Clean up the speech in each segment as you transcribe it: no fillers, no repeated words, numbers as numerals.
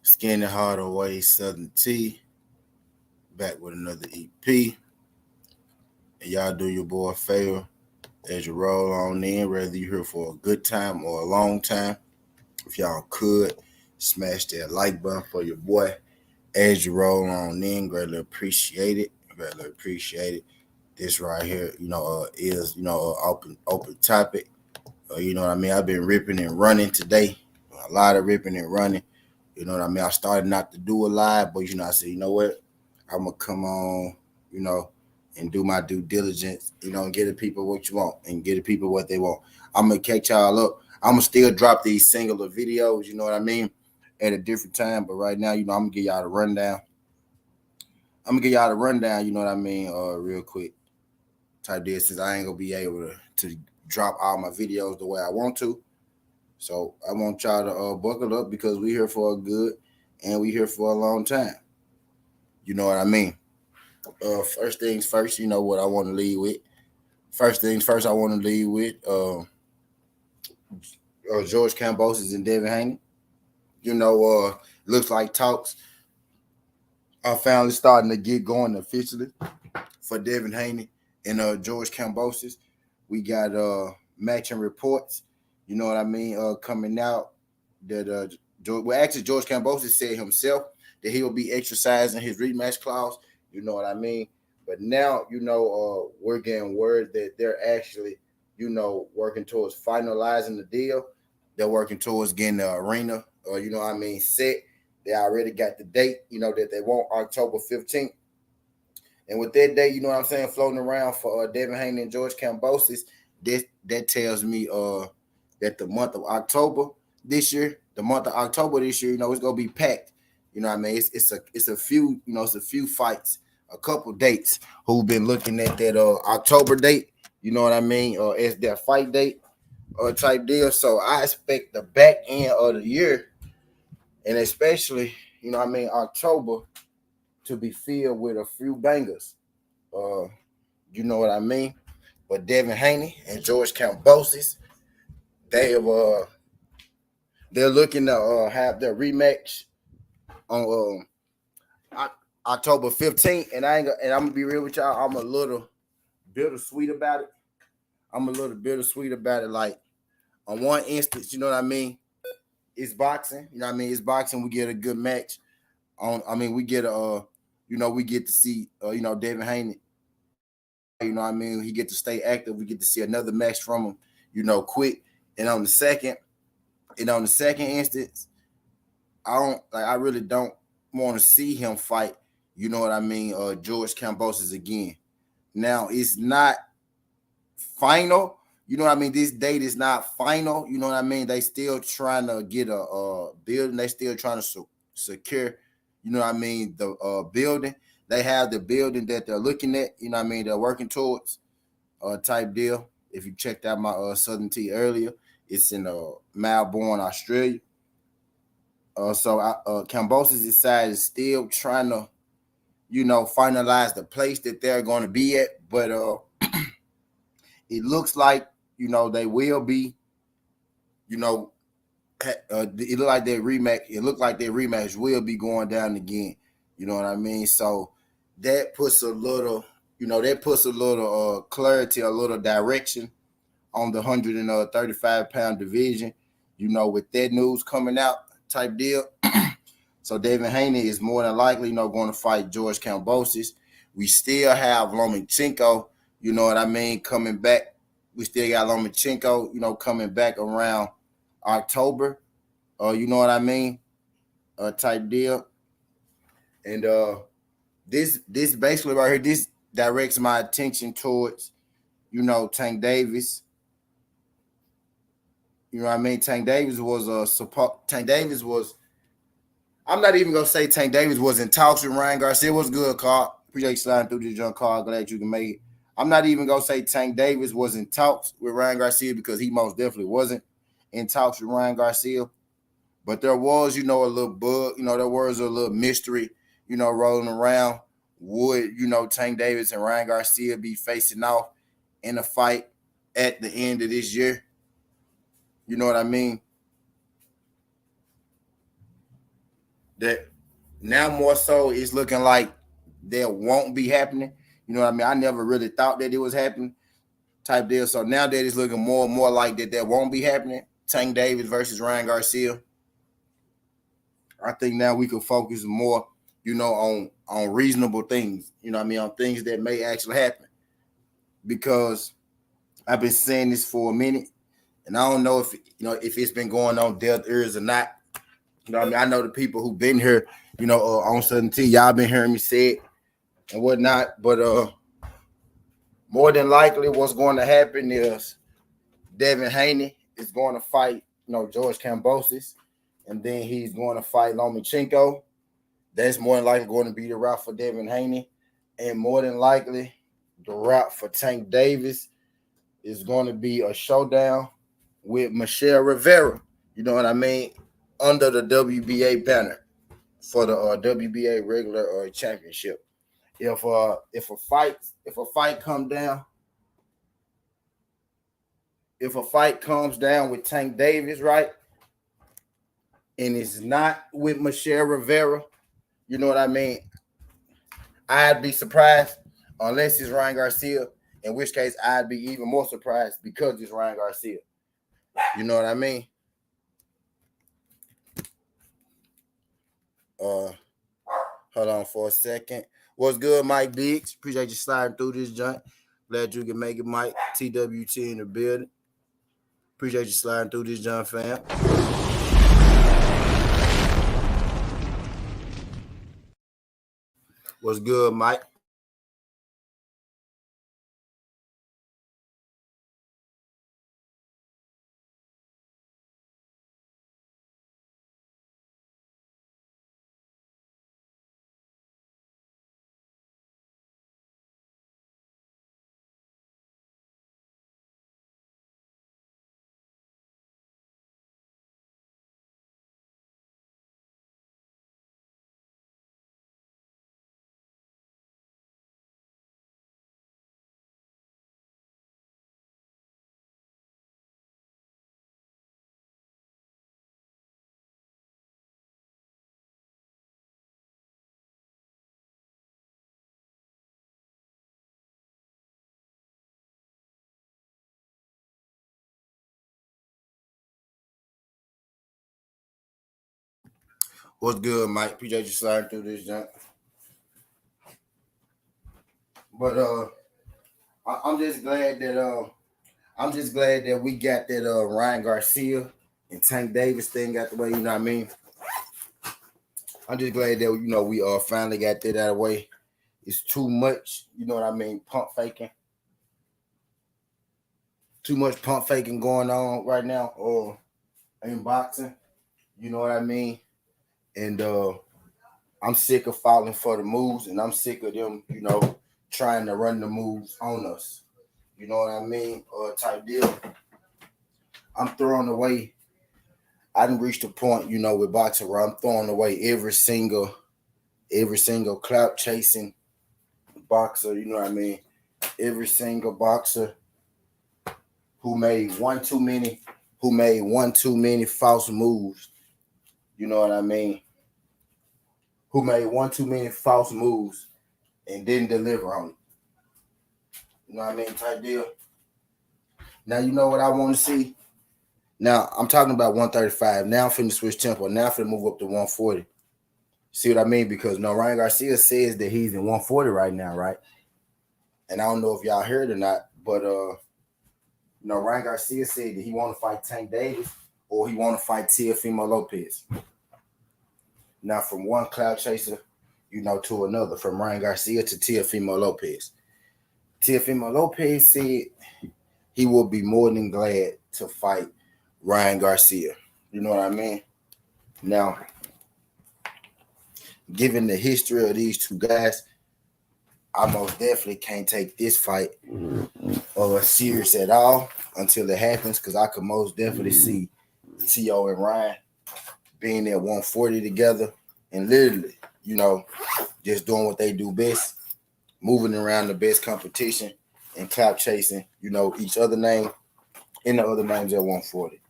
Skin the Heart Away Southern T. Back with another EP. And y'all do your boy a favor as you roll on in, whether you're here for a good time or a long time. If y'all could, smash that like button for your boy as you roll on in. Greatly appreciate it. Greatly appreciate it. This right here, is open topic. You know what I mean? I've been ripping and running today. A lot of ripping and running. You know what I mean? I started not to do a lot, but I said, you know what? I'm gonna come on, you know, and do my due diligence, and get the people what you want and get the people what they want. I'm gonna catch y'all up. I'm gonna still drop these singular videos, you know what I mean, at a different time. But right now, I'm gonna give y'all the rundown. You know what I mean, real quick. Type this since I ain't gonna be able to drop all my videos the way I want to. So I want y'all to buckle up because we here for a good and we here for a long time. You know what I mean? First things first, you know what I want to lead with. First things first, I want to lead with George Kambosos and Devin Haney. Looks like talks are finally starting to get going officially for Devin Haney and George Kambosos. We got matching reports, you know what I mean, coming out that George Kambosos said himself that he will be exercising his rematch clause, you know what I mean? But now, we're getting word that they're actually, working towards finalizing the deal. They're working towards getting the arena, set. They already got the date, that they want October 15th. And with that date, floating around for Devin Haney and George Kambosos, that tells me that the month of October this year, it's gonna be packed. You know what I mean? It's a few, it's a few fights, a couple dates who've been looking at that October date, you know what I mean, as their fight date type deal. So I expect the back end of the year, and especially, October, to be filled with a few bangers. You know what I mean? But Devin Haney and George Kambosos, they have they're looking to have their rematch on October 15th, and I'm gonna be real with y'all. I'm a little bittersweet about it. Like on one instance, you know what I mean? It's boxing. You know what I mean? It's boxing. We get a good match. We get we get to see Devin Haney. You know what I mean? He get to stay active. We get to see another match from him. Quick. And on the second instance, I really don't want to see him fight. You know what I mean? George Kambosos again. Now it's not final. You know what I mean? This date is not final. You know what I mean? They still trying to get a building. They still trying to secure. You know what I mean? The building. They have the building that they're looking at. You know what I mean? They're working towards type deal. If you checked out my Southern Tea earlier, it's in Melbourne, Australia. Kambosos' side is still trying to, finalize the place that they're going to be at. But it looks like, they will be, it look like their rematch. It looked like their rematch will be going down again. You know what I mean? So that puts a little, clarity, a little direction on the 135-pound division. With that news coming out, type deal. So Devin Haney is more than likely, going to fight George Kambosos. We still have Lomachenko, you know what I mean, coming back. We still got Lomachenko, coming back around October. You know what I mean? Type deal. And this basically right here, this directs my attention towards, Tank Davis. You know what I mean? Tank Davis was I'm not even gonna say Tank Davis was in talks with Ryan Garcia. It was good, Carl. Appreciate you sliding through this young Carl. Glad you can make it. I'm not even gonna say Tank Davis was in talks with Ryan Garcia because he most definitely wasn't in talks with Ryan Garcia. But there was, a little bug, there was a little mystery, rolling around. Would, Tank Davis and Ryan Garcia be facing off in a fight at the end of this year? You know what I mean? that now more so it's looking like that won't be happening. You know what I mean? I never really thought that it was happening type deal. So now that it's looking more and more like that won't be happening. Tank Davis versus Ryan Garcia. I think now we can focus more, on reasonable things. You know what I mean? On things that may actually happen. Because I've been saying this for a minute, and I don't know if it's been going on deaf ears or not. You know what I mean? I know the people who've been here, on Southern T, y'all been hearing me say it and whatnot. But more than likely, what's going to happen is Devin Haney is going to fight, George Kambosos, and then he's going to fight Lomachenko. That's more than likely going to be the route for Devin Haney. And more than likely, the route for Tank Davis is going to be a showdown with Michelle Rivera. You know what I mean? Under the WBA banner for the WBA regular championship. If a fight comes down with Tank Davis, right, and it's not with Michelle Rivera, you know what I mean? I'd be surprised unless it's Ryan Garcia, in which case I'd be even more surprised because it's Ryan Garcia. You know what I mean? Hold on for a second. What's good, Mike Biggs? Appreciate you sliding through this joint. Glad you can make it, Mike. TWT in the building. Appreciate you sliding through this joint, fam. What's good, Mike? What's good, Mike? Appreciate you sliding through this joint. But I'm just glad that we got that Ryan Garcia and Tank Davis thing out the way. You know what I mean? I'm just glad that we finally got that out of the way. It's too much, you know what I mean? Pump faking. Too much pump faking going on right now, or in boxing. You know what I mean? And I'm sick of falling for the moves, and I'm sick of them, trying to run the moves on us. You know what I mean? Type deal. I'm throwing away. I didn't reach the point, with boxing where I'm throwing away every single clout chasing boxer. You know what I mean? Every single boxer who made one too many false moves. You know what I mean? Who made one too many false moves and didn't deliver on it. You know what I mean? Type deal. Now, you know what I want to see? Now, I'm talking about 135. Now I'm finna switch tempo. Now I'm finna move up to 140. See what I mean? Because Ryan Garcia says that he's in 140 right now, right? And I don't know if y'all heard or not, but Ryan Garcia said that he want to fight Tank Davis or he want to fight Teofimo Lopez. Now, from one cloud chaser, to another, from Ryan Garcia to Teofimo Lopez. Teofimo Lopez said he will be more than glad to fight Ryan Garcia. You know what I mean? Now, given the history of these two guys, I most definitely can't take this fight serious at all until it happens, because I could most definitely see T.O. and Ryan being at 140 together and literally, just doing what they do best, moving around the best competition and clout chasing, each other name and the other names at 140.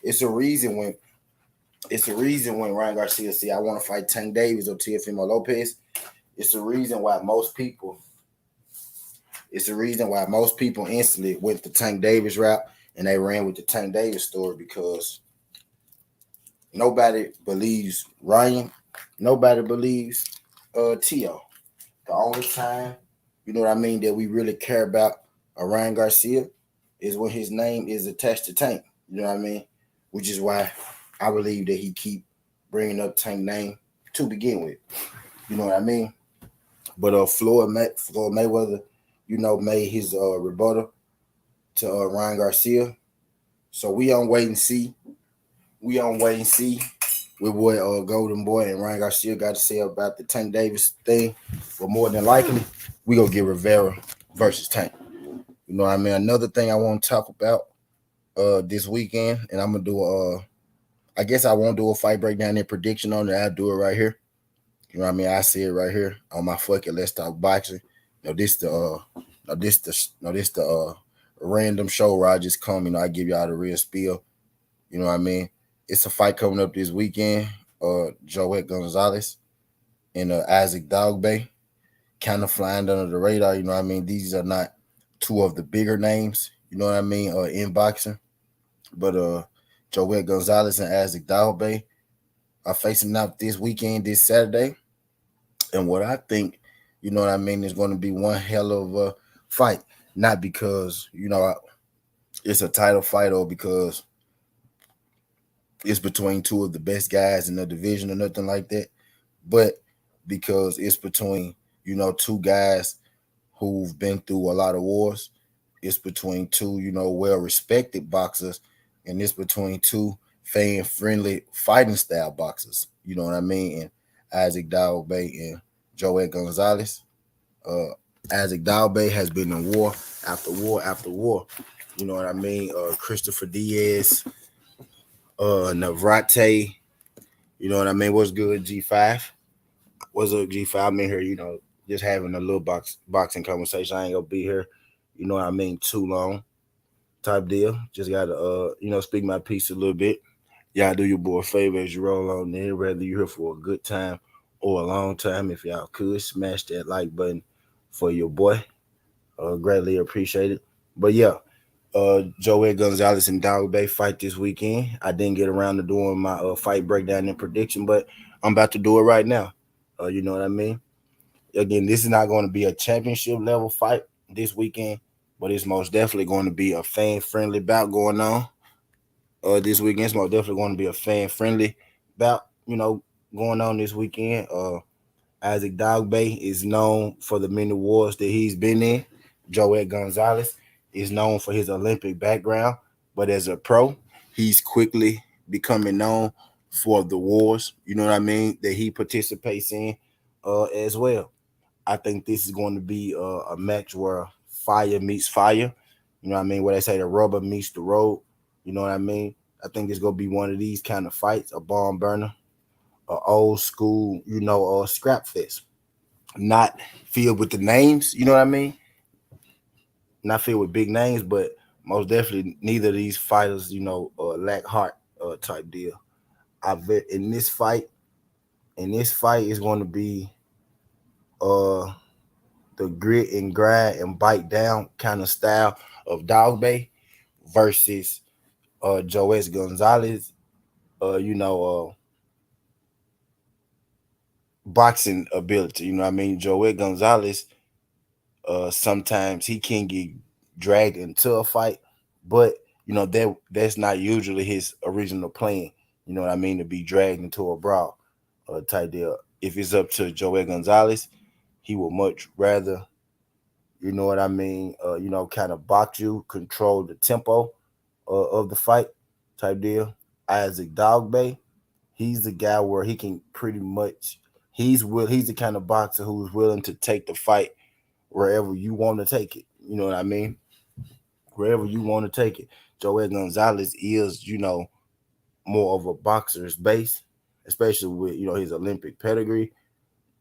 It's a reason when It's the reason when Ryan Garcia said, I want to fight Tank Davis or Teofimo Lopez. It's the reason why most people instantly went the Tank Davis route and they ran with the Tank Davis story because nobody believes Ryan, nobody believes Tio. The only time, you know what I mean, that we really care about Ryan Garcia is when his name is attached to Tank. You know what I mean? Which is why I believe that he keep bringing up Tank name to begin with. You know what I mean? But Floyd Mayweather, made his rebuttal to Ryan Garcia. So we on wait and see. We on wait and see with what Golden Boy and Ryan Garcia got to say about the Tank Davis thing. But more than likely, we gonna get Rivera versus Tank. You know what I mean? Another thing I want to talk about this weekend, and I'm gonna do I guess I won't do a fight breakdown and prediction on it. I'll do it right here. You know what I mean? I see it right here on my fucking Let's Talk Boxing. This the random show where I just come, I give y'all the real spiel. You know what I mean? It's a fight coming up this weekend. Joet Gonzalez and Isaac Dogbe kind of flying under the radar. You know what I mean? These are not two of the bigger names, you know what I mean, in boxing. But Joet Gonzalez and Isaac Dogbe are facing out this weekend, this Saturday. And what I think, you know what I mean, is going to be one hell of a fight. Not because, it's a title fight or because it's between two of the best guys in the division or nothing like that, but because it's between, two guys who've been through a lot of wars. It's between two, well-respected boxers, and it's between two fan-friendly fighting style boxers. You know what I mean? And Isaac Dogbe and Joet Gonzalez. Isaac Dogbe has been in war after war after war. You know what I mean? Christopher Diaz, Navrate. You know what I mean? What's good, G5? What's up, G5? I'm in here, just having a little boxing conversation. I ain't gonna be here, you know what I mean, too long. Type deal. Just gotta speak my piece a little bit. Y'all do your boy a favor as you roll on there, whether you're here for a good time or a long time. If y'all could smash that like button for your boy. Greatly appreciated. But yeah, Joey Gonzalez and Dog Bay fight this weekend. I didn't get around to doing my fight breakdown and prediction, but I'm about to do it right now. You know what I mean? Again, this is not going to be a championship level fight this weekend, but it's most definitely going to be a fan friendly bout going on. This weekend, it's most definitely going to be a fan friendly bout, going on this weekend. Isaac Dogbe is known for the many wars that he's been in. Joet Gonzalez is known for his Olympic background, but as a pro, he's quickly becoming known for the wars, you know what I mean, that he participates in as well. I think this is going to be a match where fire meets fire. You know what I mean? Where they say the rubber meets the road. You know what I mean? I think it's going to be one of these kind of fights, a bomb burner, a old school, scrap fest. Not filled with the names, you know what I mean? Not filled with big names, but most definitely neither of these fighters, lack heart type deal. I bet in this fight is going to be uh the grit and grind and bite down kind of style of Dogbe versus Joes Gonzalez, boxing ability. You know what I mean? Joel Gonzalez, sometimes he can get dragged into a fight, but that's not usually his original plan. You know what I mean? To be dragged into a brawl type deal. If it's up to Joel Gonzalez, he would much rather, you know what I mean, kind of box you, control the tempo of the fight type deal. Isaac Dogbe, he's the guy where he can pretty much he's the kind of boxer who's willing to take the fight wherever you want to take it. You know what I mean? Wherever you want to take it. Joel Gonzalez is, more of a boxer's base, especially with, his Olympic pedigree.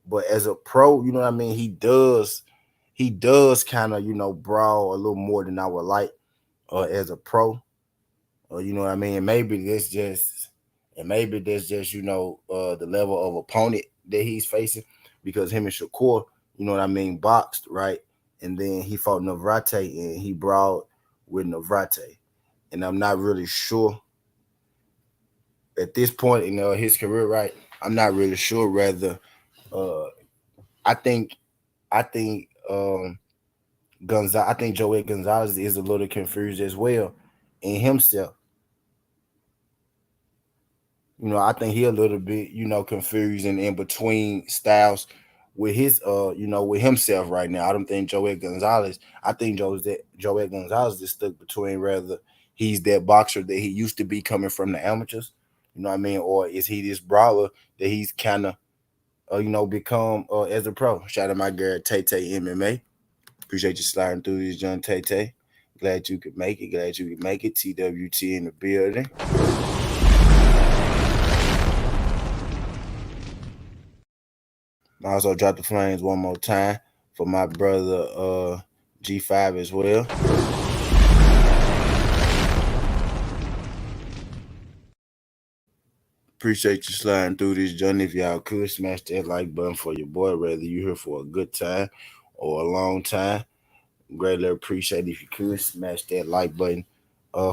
But as a pro, you know what I mean, he does kind of, brawl a little more than I would like as a pro. You know what I mean? Maybe And maybe that's just, the level of opponent that he's facing, because him and Shakur, boxed, right? And then he fought Navrate and he brawled with Navrate. And I'm not really sure at this point in his career, right? I'm not really sure whether uh I think I think I think Joey Gonzalez is a little confused as well in himself. I think he a little bit, confused and in between styles with his with himself right now. I don't think Joey Gonzalez. I think Joey Gonzalez is stuck between whether he's that boxer that he used to be coming from the amateurs, or is he this brawler that he's kind of become as a pro. Shout out my girl Tay Tay MMA. Appreciate you sliding through this, John Tay Tay. Glad you could make it. Glad you could make it. TWT in the building. I also drop the flames one more time for my brother G5 as well. Appreciate you sliding through this journey. If y'all could smash that like button for your boy, whether you here for a good time or a long time. Greatly appreciate if you could smash that like button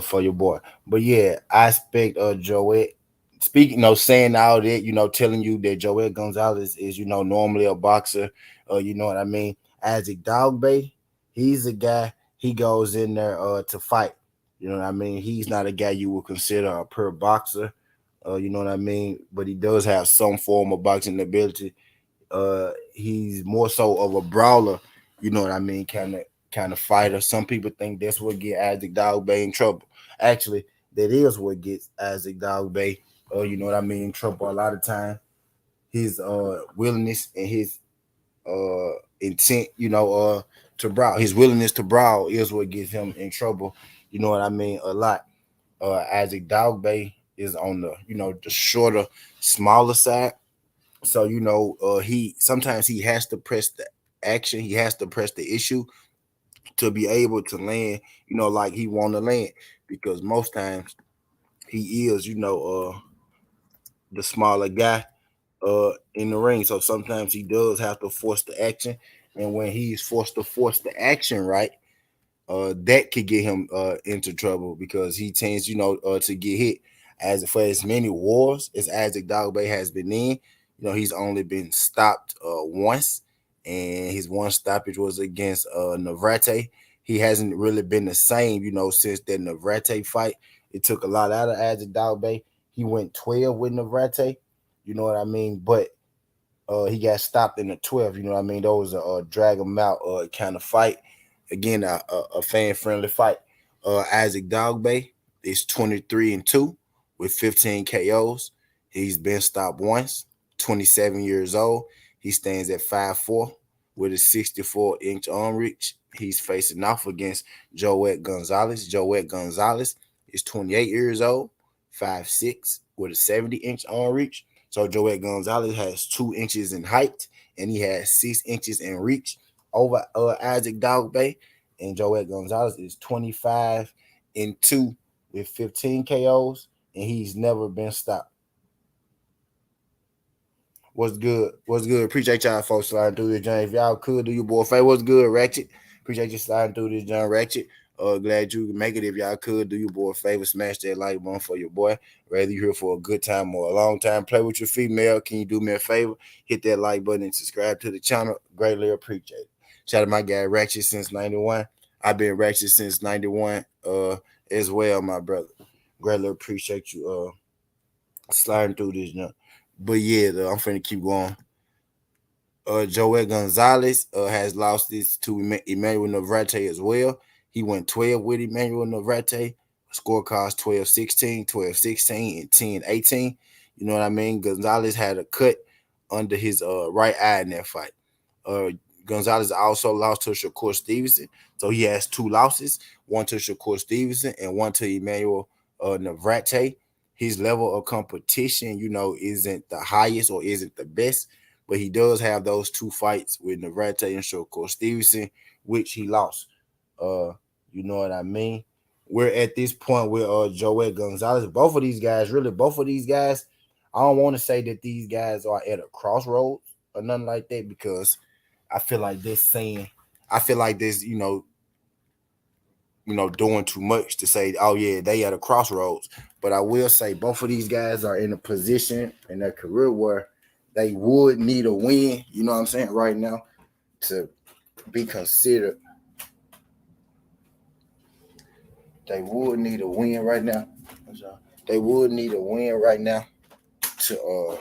for your boy. But yeah, I expect Joet, speaking, saying all that, telling you that Joel Gonzalez is, normally a boxer, you know what I mean? Isaac Dogbe, he's a guy, he goes in there to fight. You know what I mean? He's not a guy you would consider a pure boxer. You know what I mean? But he does have some form of boxing ability. He's more so of a brawler, you know what I mean, kind of fighter. Some people think that's what get Isaac Dogbe in trouble. Actually, that is what gets Isaac Dogbe, you know what I mean, in trouble a lot of time. His willingness and his intent, to brawl. His willingness to brawl is what gets him in trouble. You know what I mean, a lot. Isaac Dogbe is on the, the shorter, smaller side. So he sometimes he has to press the action. He has to press the issue to be able to land. Like he want to land, because most times he is, the smaller guy in the ring. So sometimes he does have to force the action, and when he's forced to force the action, right, that could get him into trouble, because he tends, to get hit. As for as many wars as Isaac Dogbe has been in, he's only been stopped once, and his one stoppage was against Navrate. He hasn't really been the same, since that Navrate fight. It took a lot out of Isaac Dogbe. He went 12 with Navrate, you know what I mean? But he got stopped in the 12. You know what I mean? Those are drag him out kind of fight. Again, a fan friendly fight. Isaac Dogbe is 23-2 with 15 KOs. He's been stopped once. 27 years old. He stands at 5'4" with a 64-inch arm reach. He's facing off against Joet Gonzalez. Joet Gonzalez is 28 years old, 5'6" with a 70-inch arm reach. So Joet Gonzalez has 2 inches in height, and he has 6 inches in reach over Isaac Dogbe. And Joet Gonzalez is 25-2 with 15 KOs, and he's never been stopped. What's good? What's good? Appreciate y'all folks sliding through this, John. If y'all could do your boy a favor, what's good, Ratchet? Appreciate you sliding through this, John Ratchet. Glad you can make it. If y'all could do your boy a favor, smash that like button for your boy. Whether you're here for a good time or a long time, play with your female. Can you do me a favor? Hit that like button and subscribe to the channel. Greatly appreciate it. Shout out to my guy Ratchet since '91. I've been Ratchet since '91 as well, my brother. Greatly appreciate you sliding through this, John. But yeah, though, I'm finna keep going. Joel Gonzalez has lost this to Emmanuel Navrate as well. He went 12 with Emmanuel Navrate. Scorecards 12-16, 12-16, and 10-18. You know what I mean? Gonzalez had a cut under his right eye in that fight. Uh, Gonzalez also lost to Shakur Stevenson. So he has two losses, one to Shakur Stevenson and one to Emmanuel Navrate. His level of competition, isn't the highest or isn't the best, but he does have those two fights with Navrate and Shakur Stevenson, which he lost. You know what I mean? we're at this point with Joel Gonzalez. Both of these guys, I don't want to say that these guys are at a crossroads or nothing like that because I feel like I feel like this, doing too much to say, oh yeah, they at a crossroads. But I will say both of these guys are in a position in their career where they would need a win, you know what I'm saying, right now to be considered. They would need a win right now. They would need a win right now to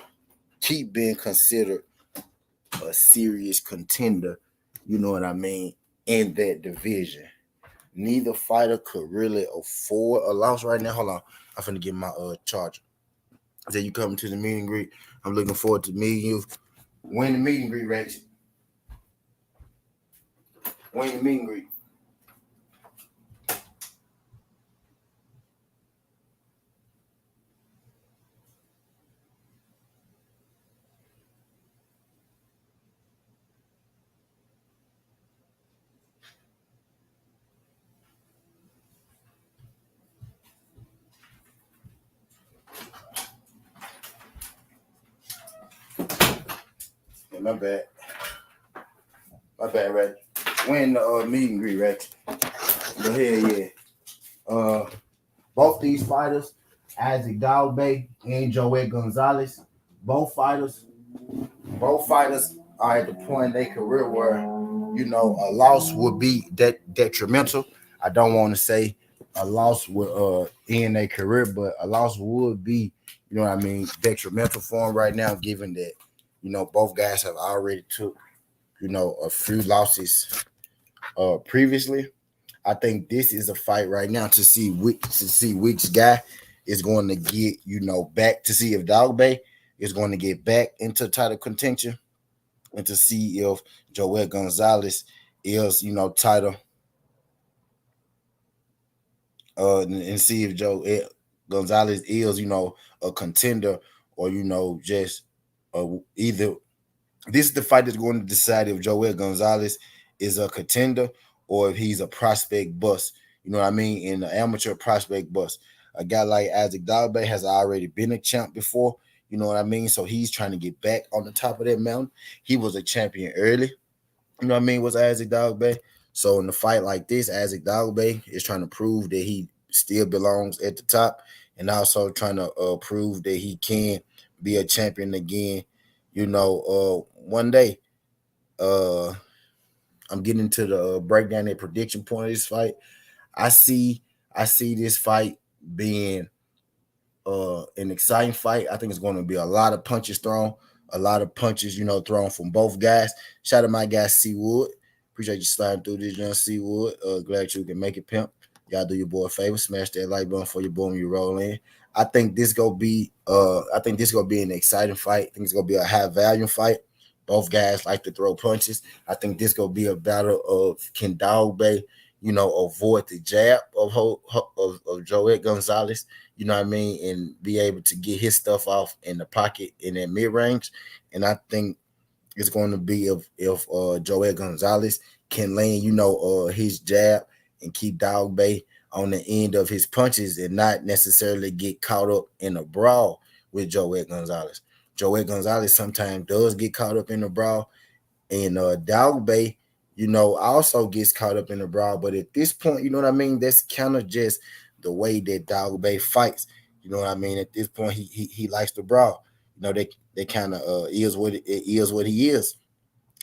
keep being considered a serious contender, you know what I mean, in that division. Neither fighter could really afford a loss right now. Hold on. I'm finna get my charger. I said you coming to the meet and greet. I'm looking forward to meeting you. Win the meet and greet, Rex. Win the meet and greet. Yeah, my bad. My bad, Rex. Win the meet and greet, Rex. Go ahead, yeah. Both these fighters, Isaac Dalbay and Joel Gonzalez, both fighters are at the point in their career where a loss would be detrimental. I don't want to say a loss would end their career, but a loss would be, detrimental for them right now, given that both guys have already took a few losses previously. I think this is a fight right now to see which guy is going to get back, to see if Dalbay is going to get back into title contention, and to see if Joel Gonzalez is title and see if Joel Gonzalez is a contender, or just either. This is the fight that's going to decide if Joel Gonzalez is a contender or if he's a prospect bust. You know what I mean? In the amateur prospect bust. A guy like Isaac Dalbay has already been a champ before. You know what I mean? So he's trying to get back on the top of that mountain. He was a champion early. You know what I mean? Was Isaac Dalbay. So in a fight like this, Isaac Dalbay is trying to prove that he still belongs at the top, and also trying to prove that he can be a champion again. One day. I'm getting to the breakdown and prediction point of this fight. I see this fight being an exciting fight. I think it's going to be a lot of punches thrown, thrown from both guys. Shout out to my guy C Wood. Appreciate you sliding through this, John C Wood. Glad you can make it, pimp. Y'all do your boy a favor, smash that like button for your boy when you roll in. I think this gonna be an exciting fight. I think it's gonna be a high value fight. Both guys like to throw punches. I think this gonna be a battle of can Dalbay, avoid the jab of Joel Gonzalez, you know what I mean, and be able to get his stuff off in the pocket in that mid range. And I think it's going to be if Joel Gonzalez can land, his jab and keep Dalbay on the end of his punches and not necessarily get caught up in a brawl with Joel Gonzalez. Joel Gonzalez sometimes does get caught up in a brawl, and Dalbay, also gets caught up in a brawl. But at this point, you know what I mean? That's kind of just the way that Dalbay fights. You know what I mean? At this point, he likes to brawl. They kind of is what it is what he is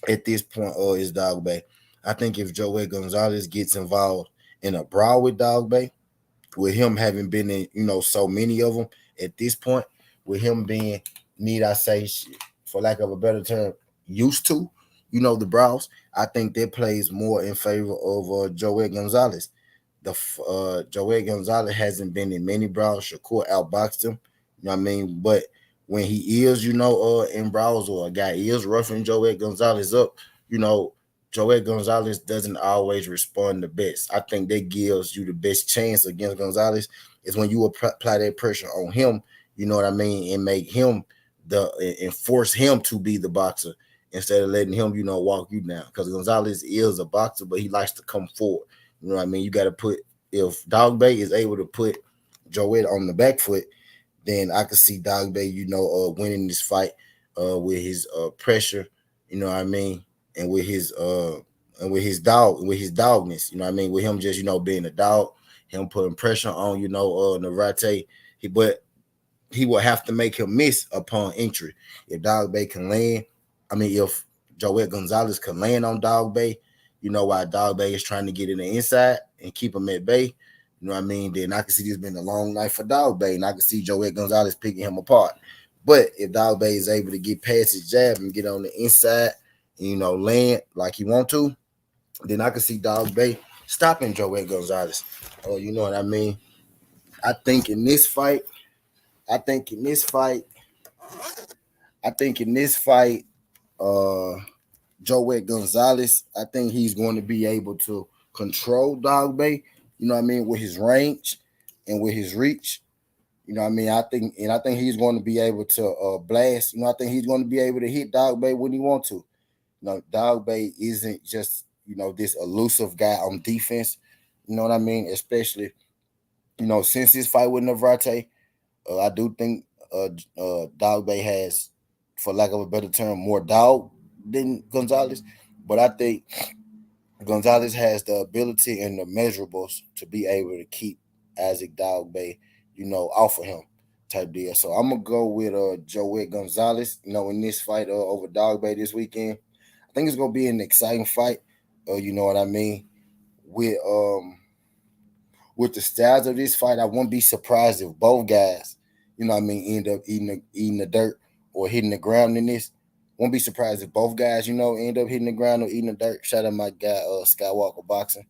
at this point. Is Dalbay. I think if Joel Gonzalez gets involved in a brawl with Dalbay, with him having been in, so many of them at this point, with him being, need I say, for lack of a better term, used to, the brawls, I think that plays more in favor of Joel Gonzalez. Joel Gonzalez hasn't been in many brawls. Shakur outboxed him, you know what I mean? But when he is, in brawls, or a guy is roughing Joel Gonzalez up, Joel Gonzalez doesn't always respond the best. I think that gives you the best chance against Gonzalez is when you apply that pressure on him, you know what I mean, and make him and force him to be the boxer instead of letting him, walk you down. Because Gonzalez is a boxer, but he likes to come forward. You know what I mean? You got to put if Dog Bay is able to put Joet on the back foot, then I could see Dog Bay, winning this fight with his pressure, you know what I mean, and with his dogness, you know what I mean, with him just, being a dog, him putting pressure on, Navarrete. But he will have to make him miss upon entry. If Dog Bay can land, if Joel Gonzalez can land on Dog Bay, why Dog Bay is trying to get in the inside and keep him at bay, you know what I mean? Then I can see this being a long night for Dog Bay, and I can see Joel Gonzalez picking him apart. But if Dog Bay is able to get past his jab and get on the inside and, land like he want to, then I can see Dog Bay stopping Joel Gonzalez. You know what I mean? I think in this fight, I think in this fight, uh, Joet Gonzalez, I think he's going to be able to control Dog Bay, you know what I mean, with his range and with his reach. You know what I mean? I think he's going to be able to blast. I think he's going to be able to hit Dog Bay when he wants to. Dog Bay isn't just, this elusive guy on defense. You know what I mean? Especially, since his fight with Navarrete, I do think Dog Bay has, for lack of a better term, more dog than Gonzalez. But I think Gonzalez has the ability and the measurables to be able to keep Isaac Dog Bay, off of him type deal. So I'm gonna go with Joet Gonzalez, in this fight over Dog Bay this weekend. I think it's gonna be an exciting fight. You know what I mean? With the styles of this fight, I wouldn't be surprised if both guys, end up eating the dirt or hitting the ground in this. Won't be surprised if both guys, end up hitting the ground or eating the dirt. Shout out my guy, Skywalker Boxing.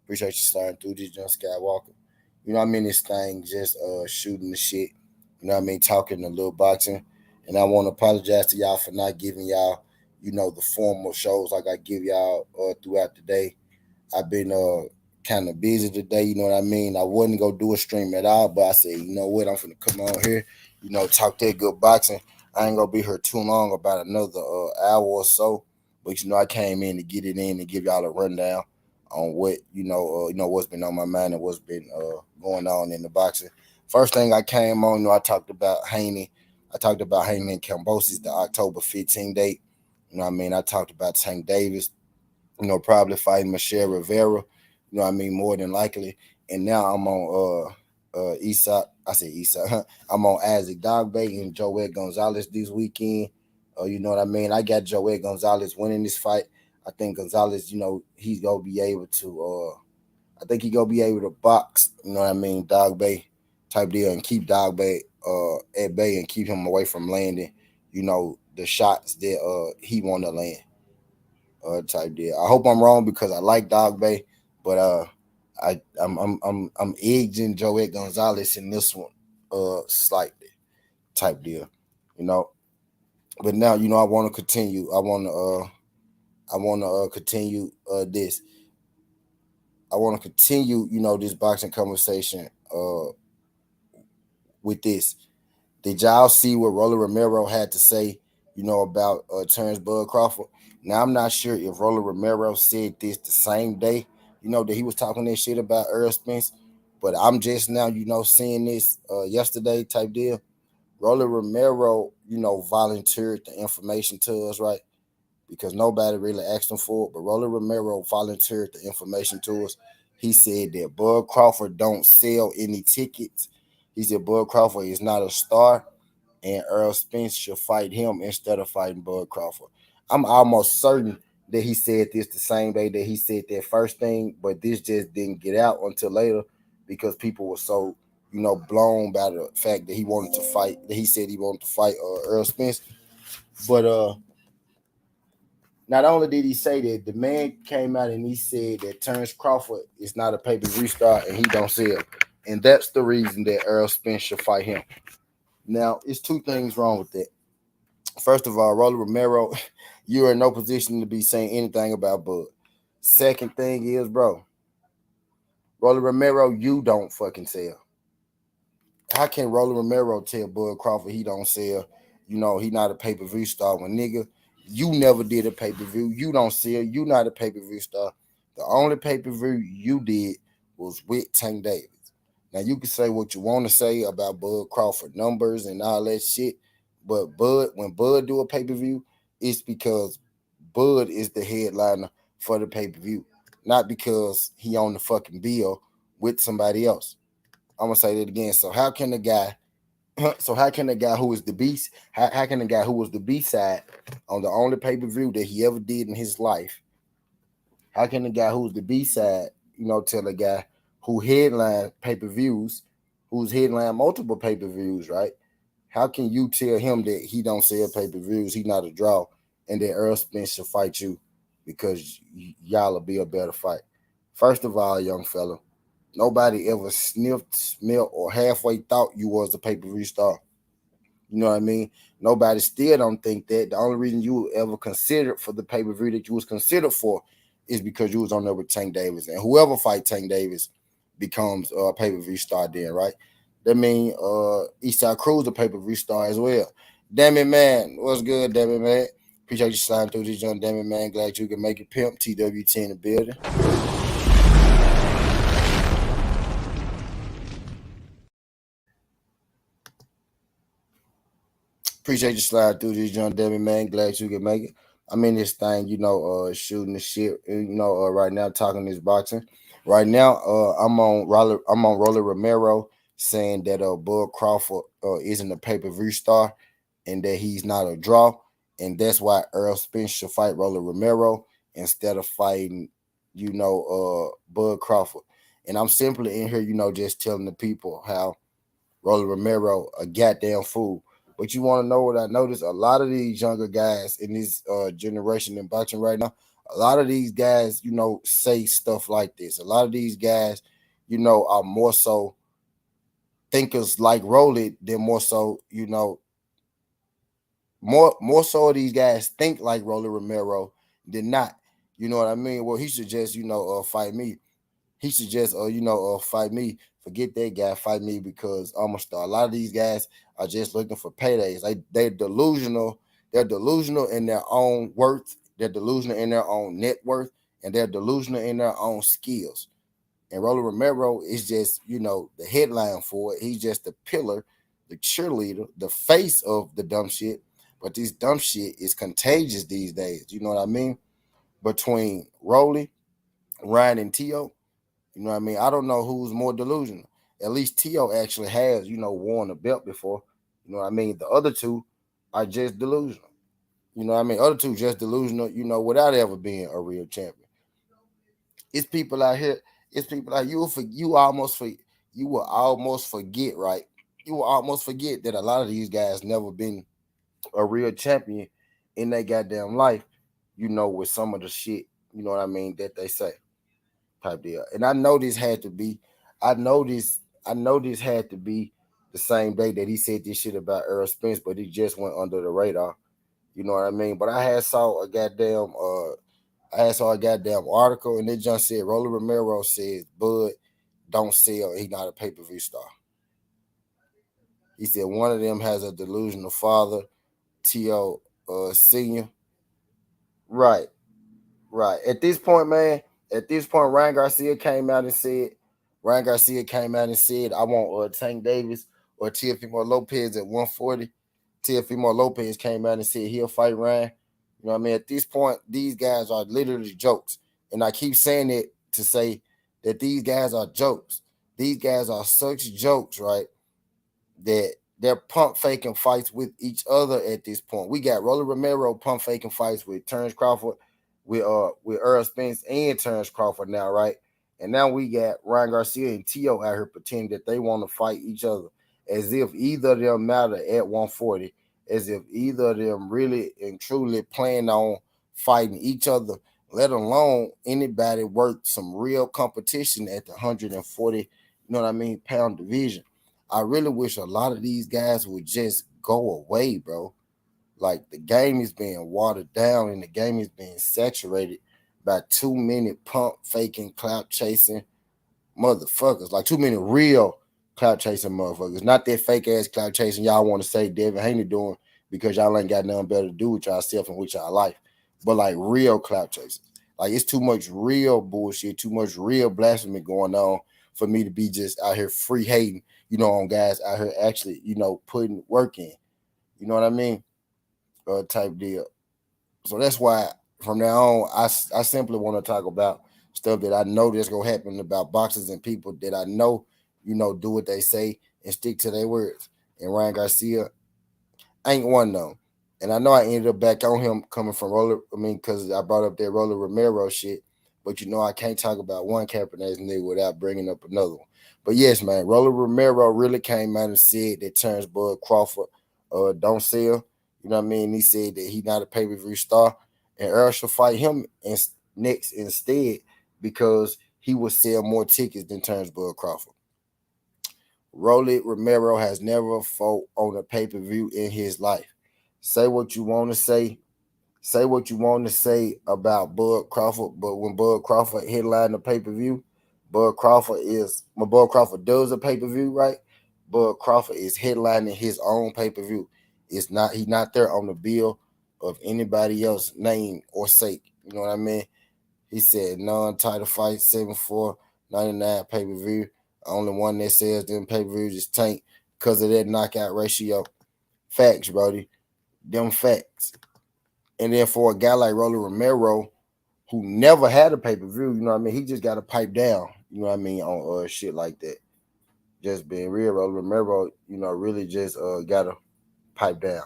Appreciate you starting through this, John Skywalker. This thing just shooting the shit. Talking a little boxing. And I want to apologize to y'all for not giving y'all, the formal shows like I give y'all throughout the day. I've been kind of busy today, you know what I mean? I wasn't going to do a stream at all, but I said, you know what, I'm going to come on here, talk that good boxing. I ain't going to be here too long, about another hour or so. But, I came in to get it in and give y'all a rundown on what, what's been on my mind and what's been going on in the boxing. First thing I came on, I talked about Haney. I talked about Haney and Cambosis, the October 15 date. You know what I mean? I talked about Tank Davis, probably fighting Michelle Rivera, more than likely. And now I'm on Isa. I say Isa. I'm on Isaac Dog Bay and Joet Gonzalez this weekend. You know what I mean? I got Joet Gonzalez winning this fight. I think Gonzalez, he's gonna be able to I think he's gonna be able to box, you know what I mean, Dog Bay type deal, and keep Dog Bay at bay and keep him away from landing, the shots that he wanna land. Type deal. I hope I'm wrong because I like Dog Bay, but I'm edging Joet Gonzalez in this one slightly type deal, But now I want to continue. I want to continue this. I want to continue this boxing conversation with this. Did y'all see what Roller Romero had to say? About Terrence Bud Crawford. Now, I'm not sure if Roller Romero said this the same day, that he was talking that shit about Earl Spence, but I'm just now, seeing this yesterday type deal. Roller Romero, volunteered the information to us, right? Because nobody really asked him for it, but Roller Romero volunteered the information to us. He said that Bud Crawford don't sell any tickets. He said Bud Crawford is not a star, and Earl Spence should fight him instead of fighting Bud Crawford. I'm almost certain that he said this the same day that he said that first thing, but this just didn't get out until later because people were so, blown by the fact that he wanted to fight, that he said he wanted to fight Earl Spence. But not only did he say that, the man came out and he said that Terrence Crawford is not a pay-per-view star and he don't sell. And that's the reason that Earl Spence should fight him. Now, it's two things wrong with that. First of all, Roller Romero, you're in no position to be saying anything about Bud. Second thing is, bro, Roller Romero, you don't fucking sell. How can Roller Romero tell Bud Crawford he don't sell? He not a pay-per-view star when nigga, you never did a pay-per-view. You don't sell. You not a pay-per-view star. The only pay-per-view you did was with Tank Davis. Now you can say what you want to say about Bud Crawford numbers and all that shit, but when Bud do a pay-per-view, it's because Bud is the headliner for the pay-per-view, not because he on the fucking bill with somebody else. I'm gonna say that again. So how can the guy who is the beast, how can the guy who was the B side on the only pay-per-view that he ever did in his life, how can the guy who's the B side, tell a guy who headline pay-per-views, who's headline multiple pay-per-views, right? How can you tell him that he don't sell pay-per-views, he not a draw, and that Earl Spence should fight you because y'all will be a better fight? First of all, young fella, nobody ever sniffed, smelled, or halfway thought you was a pay-per-view star. You know what I mean? Nobody still don't think that. The only reason you ever considered for the pay-per-view that you was considered for is because you was on there with Tank Davis. And whoever fight Tank Davis becomes a pay-per-view star then, right? That means Eastside Cruz a pay-per-view star as well. Damn it, man. What's good, damn it, man? Appreciate you sliding through this young damn it, man. Glad you can make it pimp. TWT in the building. Appreciate you sliding through this young Debbie, man. Glad you can make it. I'm in this thing, shooting the shit, right now talking this boxing. Right now, I'm on Roller Romero saying that Bud Crawford isn't a pay-per-view star and that he's not a draw. And that's why Earl Spence should fight Roller Romero instead of fighting, Bud Crawford. And I'm simply in here, just telling the people how Roller Romero a goddamn fool. But you want to know what I noticed? A lot of these younger guys in this generation in boxing right now, a lot of these guys, say stuff like this. A lot of these guys, are more so thinkers like Rolly than more so, more so these guys think like Rolly Romero than not. You know what I mean? Well, he should just, fight me. He should just, fight me. Forget that guy, fight me because I'm a star. A lot of these guys are just looking for paydays. They're delusional. They're delusional in their own worth. They're delusional in their own net worth, and they're delusional in their own skills. And Rolly Romero is just, the headline for it. He's just the pillar, the cheerleader, the face of the dumb shit. But this dumb shit is contagious these days. You know what I mean? Between Rolly, Ryan, and Tio, you know what I mean? I don't know who's more delusional. At least Tio actually has, worn a belt before. You know what I mean? The other two are just delusional. You know what I mean? Other two just delusional, without ever being a real champion. It's people out here. It's people out you will almost forget, right? You will almost forget that a lot of these guys never been a real champion in their goddamn life, with some of the shit, you know what I mean, that they say. Type deal. And I know this had to be, I know this had to be the same day that he said this shit about Earl Spence, but he just went under the radar. You know what I mean? But I saw a goddamn article and it just said Rolly Romero says Bud don't sell, he not a pay-per-view star. He said one of them has a delusional father, T.O. Senior. Right. Right. At this point, man, Ryan Garcia came out and said, I want Tank Davis or Teofimo Lopez at 140. Teofimo Lopez came out and said he'll fight Ryan. You know what I mean? At this point, these guys are literally jokes. And I keep saying it to say that these guys are jokes. These guys are such jokes, right? That they're pump faking fights with each other at this point. We got Rolly Romero pump faking fights with Terrence Crawford, with Earl Spence and Terrence Crawford now, right? And now we got Ryan Garcia and Tio out here pretending that they want to fight each other as if either of them matter at 140, as if either of them really and truly plan on fighting each other, let alone anybody worth some real competition at the 140, you know what I mean, pound division. I really wish a lot of these guys would just go away, bro. Like the game is being watered down and the game is being saturated by too many pump faking, clout chasing motherfuckers. Like too many real clout chasing motherfuckers. Not that fake ass clout chasing y'all want to say Devin Haney doing because y'all ain't got nothing better to do with y'allself and with y'all life. But like real clout chasing. Like it's too much real bullshit, too much real blasphemy going on for me to be just out here free hating, on guys out here actually, putting work in. You know what I mean? Type deal. So that's why from now on, I simply want to talk about stuff that I know that's gonna happen about boxers and people that I know, do what they say and stick to their words. And Ryan Garcia ain't one of them. And I know I ended up back on him coming from Roller. I mean, because I brought up that Roller Romero shit. But I can't talk about one Cabernet nigga without bringing up another one. But yes, man, Roller Romero really came out and said that Terrence Bud Crawford don't sell. You know what I mean? He said that he not a pay-per-view star. And Earl should fight him next instead because he will sell more tickets than Terrence Bud Crawford. Rolly Romero has never fought on a pay-per-view in his life. Say what you want to say. Say what you want to say about Bud Crawford, but when Bud Crawford headlined the pay-per-view, when Bud Crawford does a pay-per-view, right? Bud Crawford is headlining his own pay-per-view. He's not there on the bill of anybody else's name or sake. You know what I mean? He said non-title fight, 7-4-99 pay-per-view. Only one that says them pay-per-views is Tank because of that knockout ratio. Facts, Brody. Them facts. And then for a guy like Rolly Romero, who never had a pay-per-view, you know what I mean? He just got to pipe down, you know what I mean, on shit like that. Just being real, Rolly Romero, really just got to pipe down.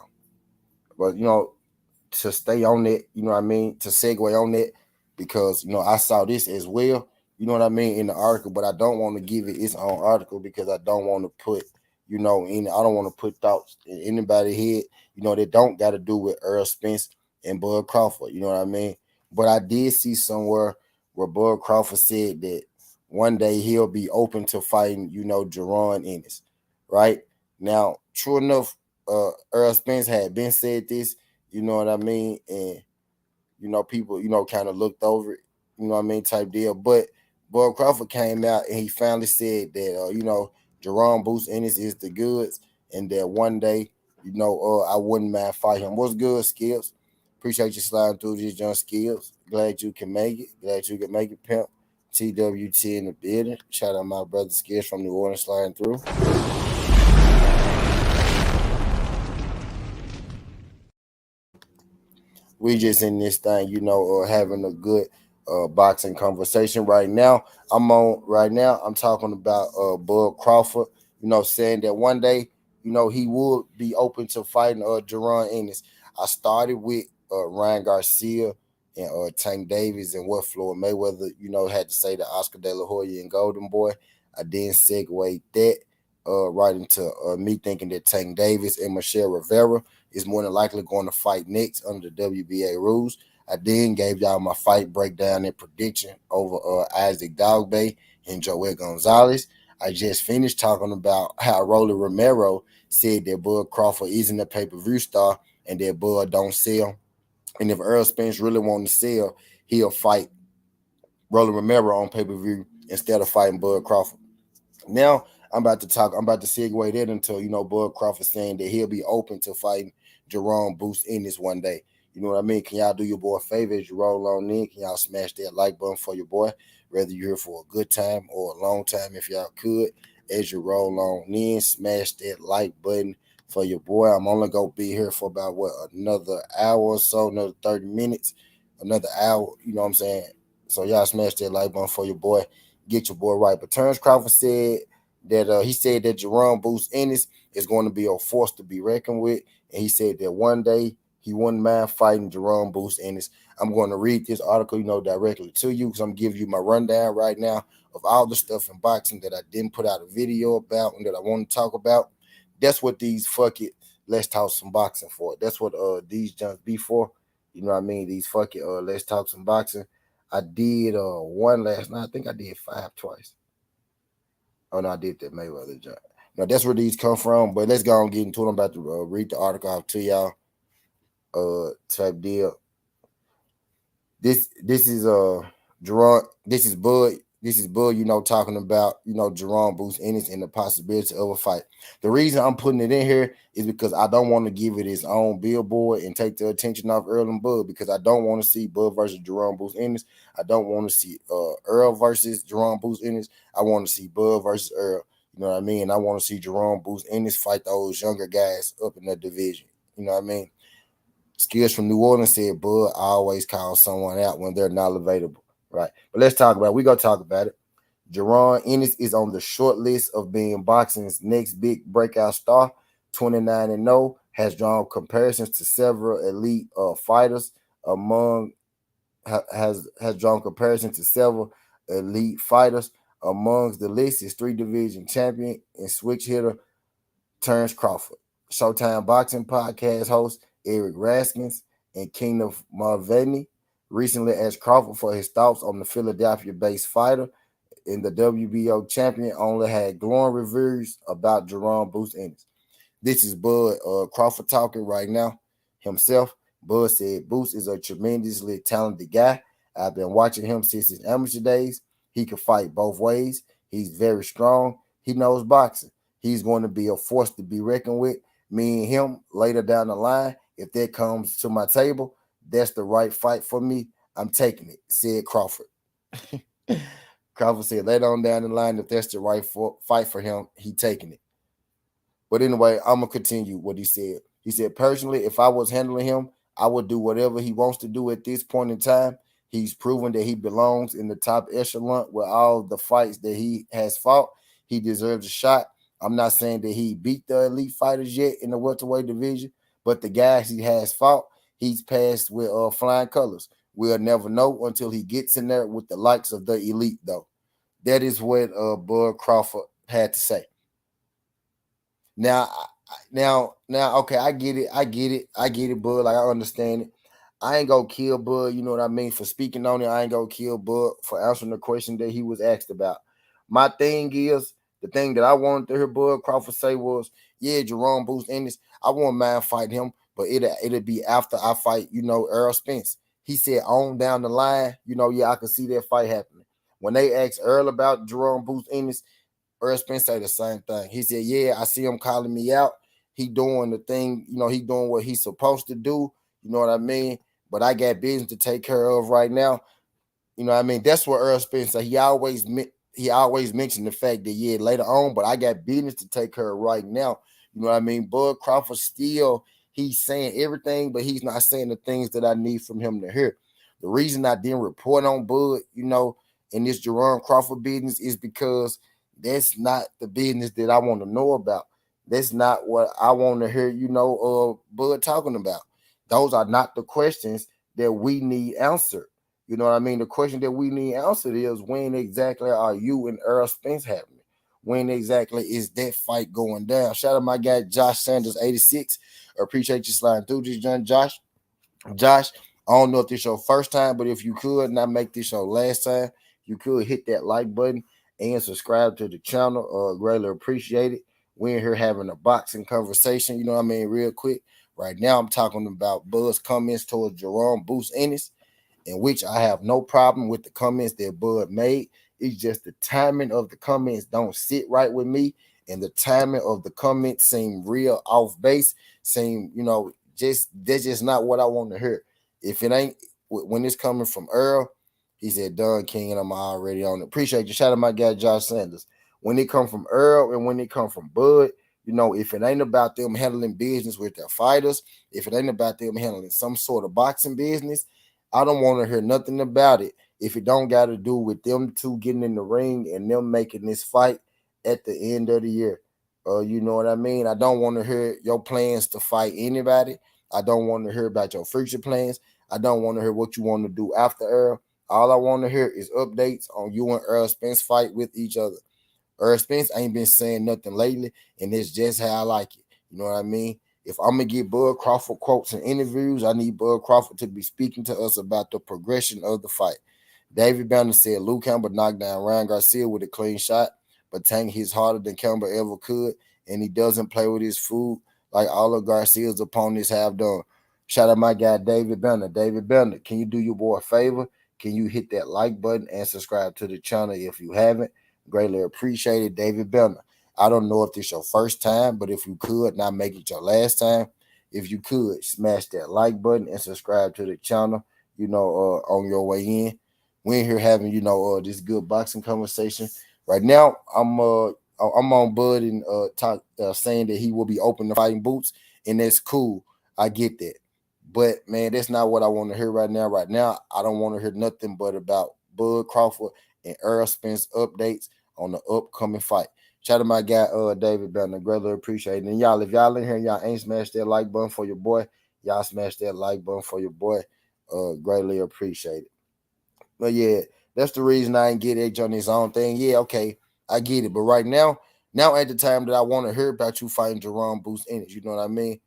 But, to stay on that, you know what I mean, to segue on that, because, I saw this as well, you know what I mean, in the article, but I don't want to give it its own article because I don't want to put, I don't want to put thoughts in anybody's head, that don't got to do with Earl Spence and Bud Crawford, you know what I mean? But I did see somewhere where Bud Crawford said that one day he'll be open to fighting, Jerron Ennis, right? Now, true enough, Earl Spence had been said this, you know what I mean? And, people, kind of looked over it, you know what I mean, type deal. But Bud Crawford came out and he finally said that, Jerome Boots Ennis is the goods and that one day, I wouldn't mind fighting him. What's good, Skills? Appreciate you sliding through these young Skills. Glad you can make it. Glad you can make it, pimp. TWT in the building. Shout out my brother Skills from New Orleans sliding through. We just in this thing, having a good boxing conversation right now. I'm talking about Bud Crawford, saying that one day, he would be open to fighting Jerron Ennis. I started with Ryan Garcia and Tank Davis and what Floyd Mayweather, had to say to Oscar De La Hoya and Golden Boy. I then segued that right into me thinking that Tank Davis and Michelle Rivera is more than likely going to fight next under the WBA rules. I then gave y'all my fight breakdown and prediction over Isaac Dogbe and Joel Gonzalez. I just finished talking about how Rolly Romero said that Bud Crawford isn't a pay-per-view star and that Bud don't sell. And if Earl Spence really wants to sell, he'll fight Rolly Romero on pay-per-view instead of fighting Bud Crawford. Now I'm about to segue that into, Bud Crawford saying that he'll be open to fighting Jerome Boost Ennis one day. You know what I mean? Can y'all do your boy a favor as you roll on in? Can y'all smash that like button for your boy? Whether you're here for a good time or a long time, if y'all could, as you roll on in, smash that like button for your boy. I'm only gonna be here for about another hour or so, another 30 minutes, another hour, you know what I'm saying? So y'all smash that like button for your boy. Get your boy right. But Terrence Crawford said that he said that Jerome Boost Ennis is going to be a force to be reckoned with. And he said that one day he wouldn't mind fighting Jerome Boost Ennis. I'm going to read this article, directly to you because I'm giving you my rundown right now of all the stuff in boxing that I didn't put out a video about and that I want to talk about. That's what these let's talk some boxing for. That's what these jumps be for. You know what I mean? These let's talk some boxing. I did one last night. I think I did 5 twice. Oh no, I did that Mayweather job. Now that's where these come from. But let's go and get into it. I'm about to read the article out to y'all. Type deal. This is Gerard. This is Bud This is Bud, talking about, Jerome Bruce Ennis and the possibility of a fight. The reason I'm putting it in here is because I don't want to give it its own billboard and take the attention off Earl and Bud, because I don't want to see Bud versus Jerome Bruce Ennis. I don't want to see Earl versus Jerome Bruce Ennis. I want to see Bud versus Earl. You know what I mean? I want to see Jerome Bruce Ennis fight those younger guys up in that division. You know what I mean? Skills from New Orleans said, Bud always calls someone out when they're not available. Right. But let's talk about it. We're going to talk about it. Jerron Ennis is on the short list of being boxing's next big breakout star. 29-0, has drawn comparisons to several elite fighters. Has drawn comparisons to several elite fighters. Amongst the list is 3-division champion and switch hitter Terrence Crawford. Showtime Boxing podcast host Eric Raskins and Kingdom Mulvaney recently asked Crawford for his thoughts on the Philadelphia-based fighter, and the WBO champion only had glowing reviews about Jerome Bruce Ennis. This is Bud Crawford talking right now himself. Bud said, Bruce is a tremendously talented guy. I've been watching him since his amateur days. He can fight both ways. He's very strong. He knows boxing. He's going to be a force to be reckoned with. Me and him later down the line, if that comes to my table, that's the right fight for me. I'm taking it, said Crawford. Crawford said later on down the line, if that's the right fight for him, he taking it. But anyway, I'm going to continue what he said. He said, personally, if I was handling him, I would do whatever he wants to do at this point in time. He's proven that he belongs in the top echelon with all the fights that he has fought. He deserves a shot. I'm not saying that he beat the elite fighters yet in the welterweight division, but the guys he has fought, he's passed with flying colors. We'll never know until he gets in there with the likes of the elite, though. That is what Bud Crawford had to say. Now, okay, I get it, Bud. Like, I understand it. I ain't gonna kill Bud, you know what I mean, for speaking on it. I ain't gonna kill Bud for answering the question that he was asked about. My thing is, the thing that I wanted to hear Bud Crawford say was, yeah, Jerome Bruce Ennis, I won't mind fighting him, but it'll be after I fight, Earl Spence. He said on down the line, yeah, I can see that fight happening. When they asked Earl about Jerome Bruce Ennis, Earl Spence said the same thing. He said, yeah, I see him calling me out. He doing the thing, he doing what he's supposed to do. You know what I mean? But I got business to take care of right now. You know what I mean? That's what Earl Spence said. He always mentioned the fact that, yeah, later on, but I got business to take care of right now. You know what I mean? Bud Crawford still, he's saying everything, but he's not saying the things that I need from him to hear. The reason I didn't report on Bud, in this Jerome Crawford business is because that's not the business that I want to know about. That's not what I want to hear, Bud talking about. Those are not the questions that we need answered. You know what I mean? The question that we need answered is, when exactly are you and Earl Spence happening? When exactly is that fight going down? Shout out my guy Josh Sanders 86. Appreciate you sliding through this, John. Josh, I don't know if this is your first time, but if you could not make this your last time, you could hit that like button and subscribe to the channel. Greatly appreciate it. We're here having a boxing conversation, you know what I mean, real quick. Right now, I'm talking about Bud's comments towards Jerome Bruce Ennis, in which I have no problem with the comments that Bud made. It's just the timing of the comments don't sit right with me, and the timing of the comments seem real off base. Seem, that's just not what I want to hear. If it ain't, when it's coming from Earl, he said, Don King, and I'm already on it. Appreciate you. Shout out my guy Josh Sanders. When it come from Earl and when it come from Bud, if it ain't about them handling business with their fighters, if it ain't about them handling some sort of boxing business, I don't want to hear nothing about it if it don't got to do with them two getting in the ring and them making this fight at the end of the year. You know what I mean? I don't want to hear your plans to fight anybody. I don't want to hear about your future plans. I don't want to hear what you want to do after Earl. All I want to hear is updates on you and Earl Spence fight with each other. Earl Spence ain't been saying nothing lately, and it's just how I like it. You know what I mean? If I'm going to get Bud Crawford quotes and interviews, I need Bud Crawford to be speaking to us about the progression of the fight. David Banner said Luke Campbell knocked down Ryan Garcia with a clean shot, but Tank hits harder than Campbell ever could, and he doesn't play with his food like all of Garcia's opponents have done. Shout out my guy David Banner. David Banner, can you do your boy a favor? can you hit that like button and subscribe to the channel if you haven't? Greatly appreciated, David Bellner. I don't know if this your first time, but if you could, not make it your last time. If you could, smash that like button and subscribe to the channel, on your way in. We're in here having, this good boxing conversation. Right now, I'm on Bud and saying that he will be open to fighting boots, and that's cool. I get that. But man, that's not what I want to hear right now. Right now, I don't want to hear nothing but about Bud Crawford and Earl Spence updates on the upcoming fight. Shout out to my guy, David Bellner. Greatly appreciate it. And y'all, if y'all in here and y'all ain't smashed that like button for your boy, y'all smash that like button for your boy. Greatly appreciate it. But yeah, that's the reason I ain't get Edge on his own thing. Yeah, okay, I get it. But right now at the time that I want to hear about you fighting Jerome Boost Ennis, you know what I mean?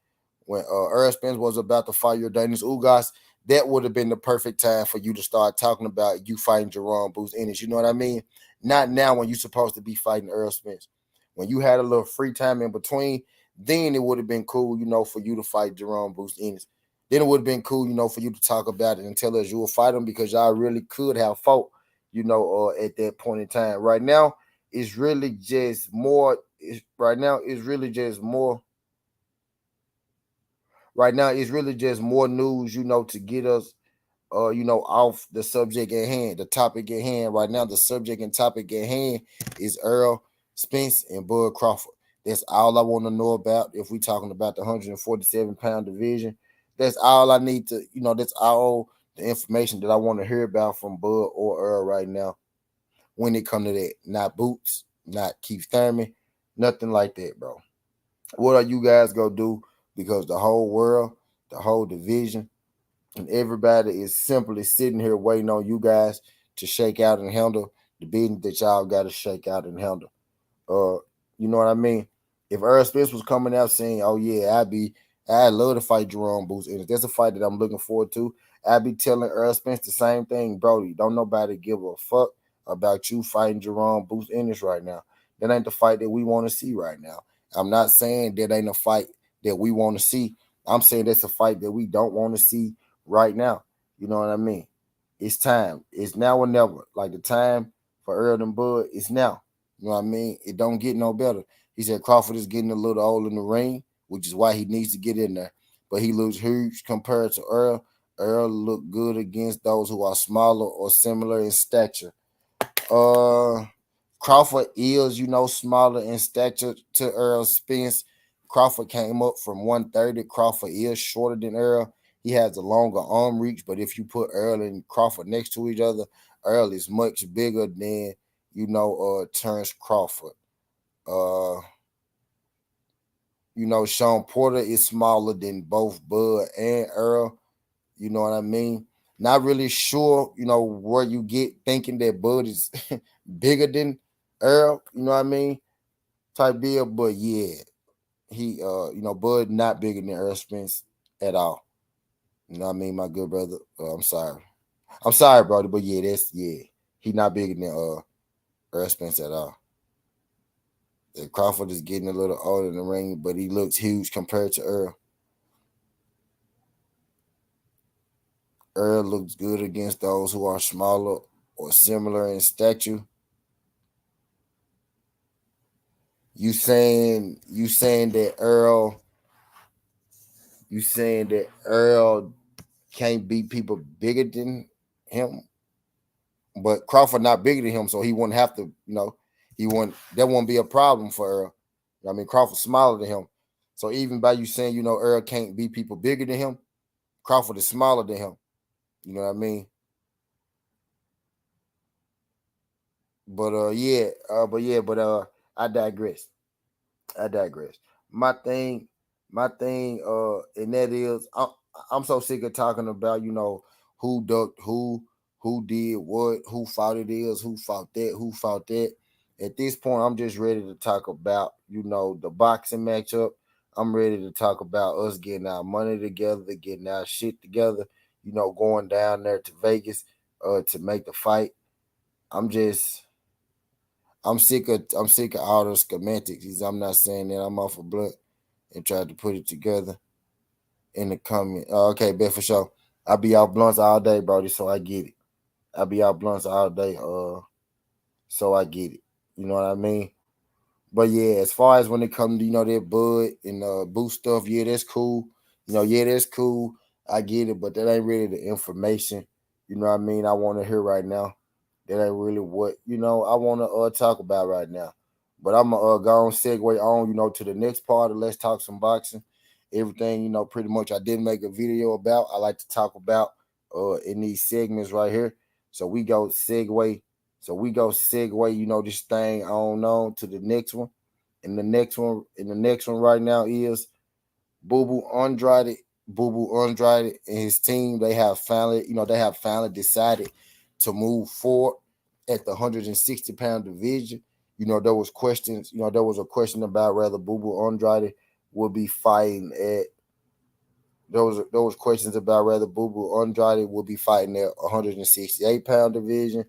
When Earl Spence was about to fight your Danis Ugas, that would have been the perfect time for you to start talking about you fighting Jerome Boost Ennis. You know what I mean? Not now when you're supposed to be fighting Earl Spence. When you had a little free time in between, then it would have been cool, for you to fight Jerome Boost Ennis. Then it would have been cool, for you to talk about it and tell us you will fight him because y'all really could have fought, at that point in time. Right now, it's really just more. Right now, it's really just more. Right now, it's really just more news, to get us, off the subject at hand, the topic at hand. Right now, the subject and topic at hand is Earl Spence and Bud Crawford. That's all I want to know about. If we're talking about the 147-pound division, that's all I need to, that's all the information that I want to hear about from Bud or Earl right now. When it comes to that, not Boots, not Keith Thurman, nothing like that, bro. What are you guys gonna do? Because the whole world, the whole division, and everybody is simply sitting here waiting on you guys to shake out and handle the business that y'all got to shake out and handle. Uh, you know what I mean? If Earl Spence was coming out saying, "Oh yeah, I'd love to fight Jerome Boots," and if that's a fight that I'm looking forward to, I'd be telling Earl Spence the same thing, Brody. Don't nobody give a fuck about you fighting Jerome Boots Ennis right now. That ain't the fight that we want to see right now. I'm not saying that ain't a fight that we want to see. I'm saying that's a fight that we don't want to see right now. You know what I mean? It's time. It's now or never. Like the time for Earl and Bud is now. You know what I mean? It don't get no better. He said Crawford is getting a little old in the ring, which is why he needs to get in there. But he looks huge compared to Earl. Earl look good against those who are smaller or similar in stature. Uh Crawford is, smaller in stature to Earl Spence. Crawford came up from 130. Crawford is shorter than Earl. He has a longer arm reach, but if you put Earl and Crawford next to each other, Earl is much bigger than, Terrence Crawford. Uh, Sean Porter is smaller than both Bud and Earl. You know what I mean? Not really sure, where you get thinking that Bud is bigger than Earl, you know what I mean? Type deal. But yeah, he Bud not bigger than Earl Spence at all. You know what I mean, my good brother? I'm sorry. I'm sorry, brother, but yeah. He not bigger than Earl Spence at all. Crawford is getting a little older in the ring, but he looks huge compared to Earl. Earl looks good against those who are smaller or similar in stature. You saying that Earl can't beat people bigger than him, but Crawford not bigger than him, so he wouldn't have to, that won't be a problem for Earl. I mean, Crawford's smaller than him. So even by you saying, Earl can't beat people bigger than him, Crawford is smaller than him. You know what I mean? But I digress. I digress. My thing, and that is, I'm so sick of talking about, who ducked who did what, who fought it is, who fought that, who fought that. At this point, I'm just ready to talk about, the boxing matchup. I'm ready to talk about us getting our money together, getting our shit together, going down there to Vegas, to make the fight. I'm just I'm sick of all those schematics. I'm not saying that I'm off of blood and tried to put it together in the comment. Okay, bet for sure. I'll be out blunts all day, Brody, so I get it. I be out blunts all day. So I get it. You know what I mean? But yeah, as far as when it comes to, that bud and boot stuff, yeah, that's cool. Yeah, that's cool. I get it, but that ain't really the information. You know what I mean? I want to hear right now. That ain't really what I want to talk about right now. But I'm gonna go on segue on, to the next part of Let's Talk Some Boxing. Everything, pretty much I did make a video about. I like to talk about in these segments right here. So we go segue. This thing on to the next one. And the next one right now is Boo Boo Andrade. Boo Boo Andrade and his team, they have finally decided to move forward at the 160-pound division. There was questions, there was a question about whether Boo Boo Andrade would be fighting at there was questions about whether Boo Boo Andrade would be fighting at 168-pound division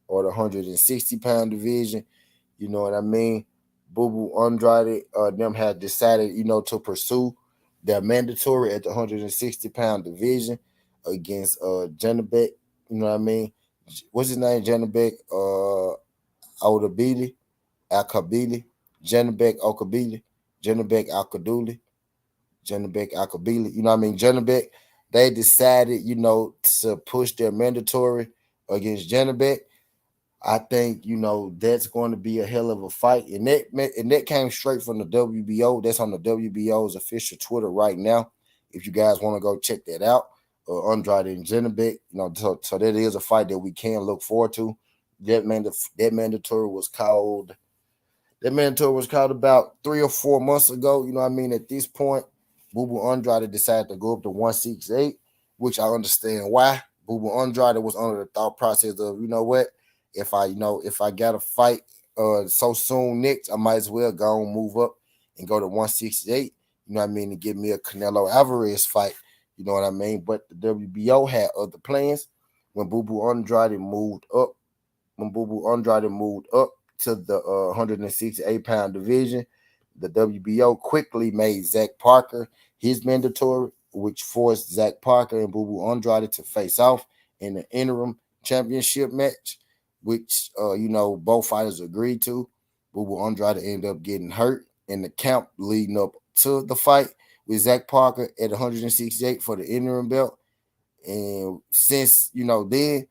or the 160-pound division. You know what I mean? Boo Boo Andrade, them had decided, to pursue their mandatory at the 160-pound division against Janabek. You know what I mean? What's his name? Janabek Odabili, Akabili, Janabek Okabili, Janabek Akaduli, Janabek Akabili. You know what I mean? Janabek, they decided, to push their mandatory against Janabek. I think that's going to be a hell of a fight, and that came straight from the WBO. That's on the WBO's official Twitter right now. If you guys want to go check that out, Andrade and Janabek, so that is a fight that we can look forward to. That mandatory was called that mentor was called about 3 or 4 months ago. You know what I mean? At this point, Boo Boo Andrade decided to go up to 168, which I understand why. Boo Boo Andrade was under the thought process of, what? If I got to fight so soon next, I might as well go and move up and go to 168. You know what I mean? To give me a Canelo Alvarez fight. You know what I mean? But the WBO had other plans when Boo Boo Andrade moved up to the 168-pound division. The WBO quickly made Zach Parker his mandatory, which forced Zach Parker and Boo Boo Andrade to face off in the interim championship match, which both fighters agreed to. Boo Boo Andrade ended up getting hurt in the camp leading up to the fight with Zach Parker at 168 for the interim belt. And since then,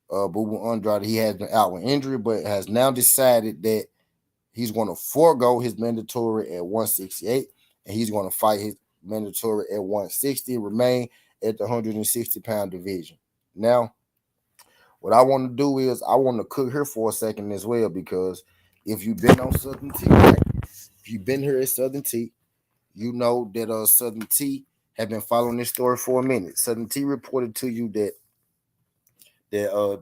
Boo Boo Andrade, he has been out with injury, but has now decided that he's going to forego his mandatory at 168, and he's going to fight his mandatory at 160, remain at the 160-pound division. Now, what I want to do is I want to cook here for a second as well, because if you've been on Southern T, right? If you've been here at Southern T, you know that Southern T have been following this story for a minute. Southern T reported to you that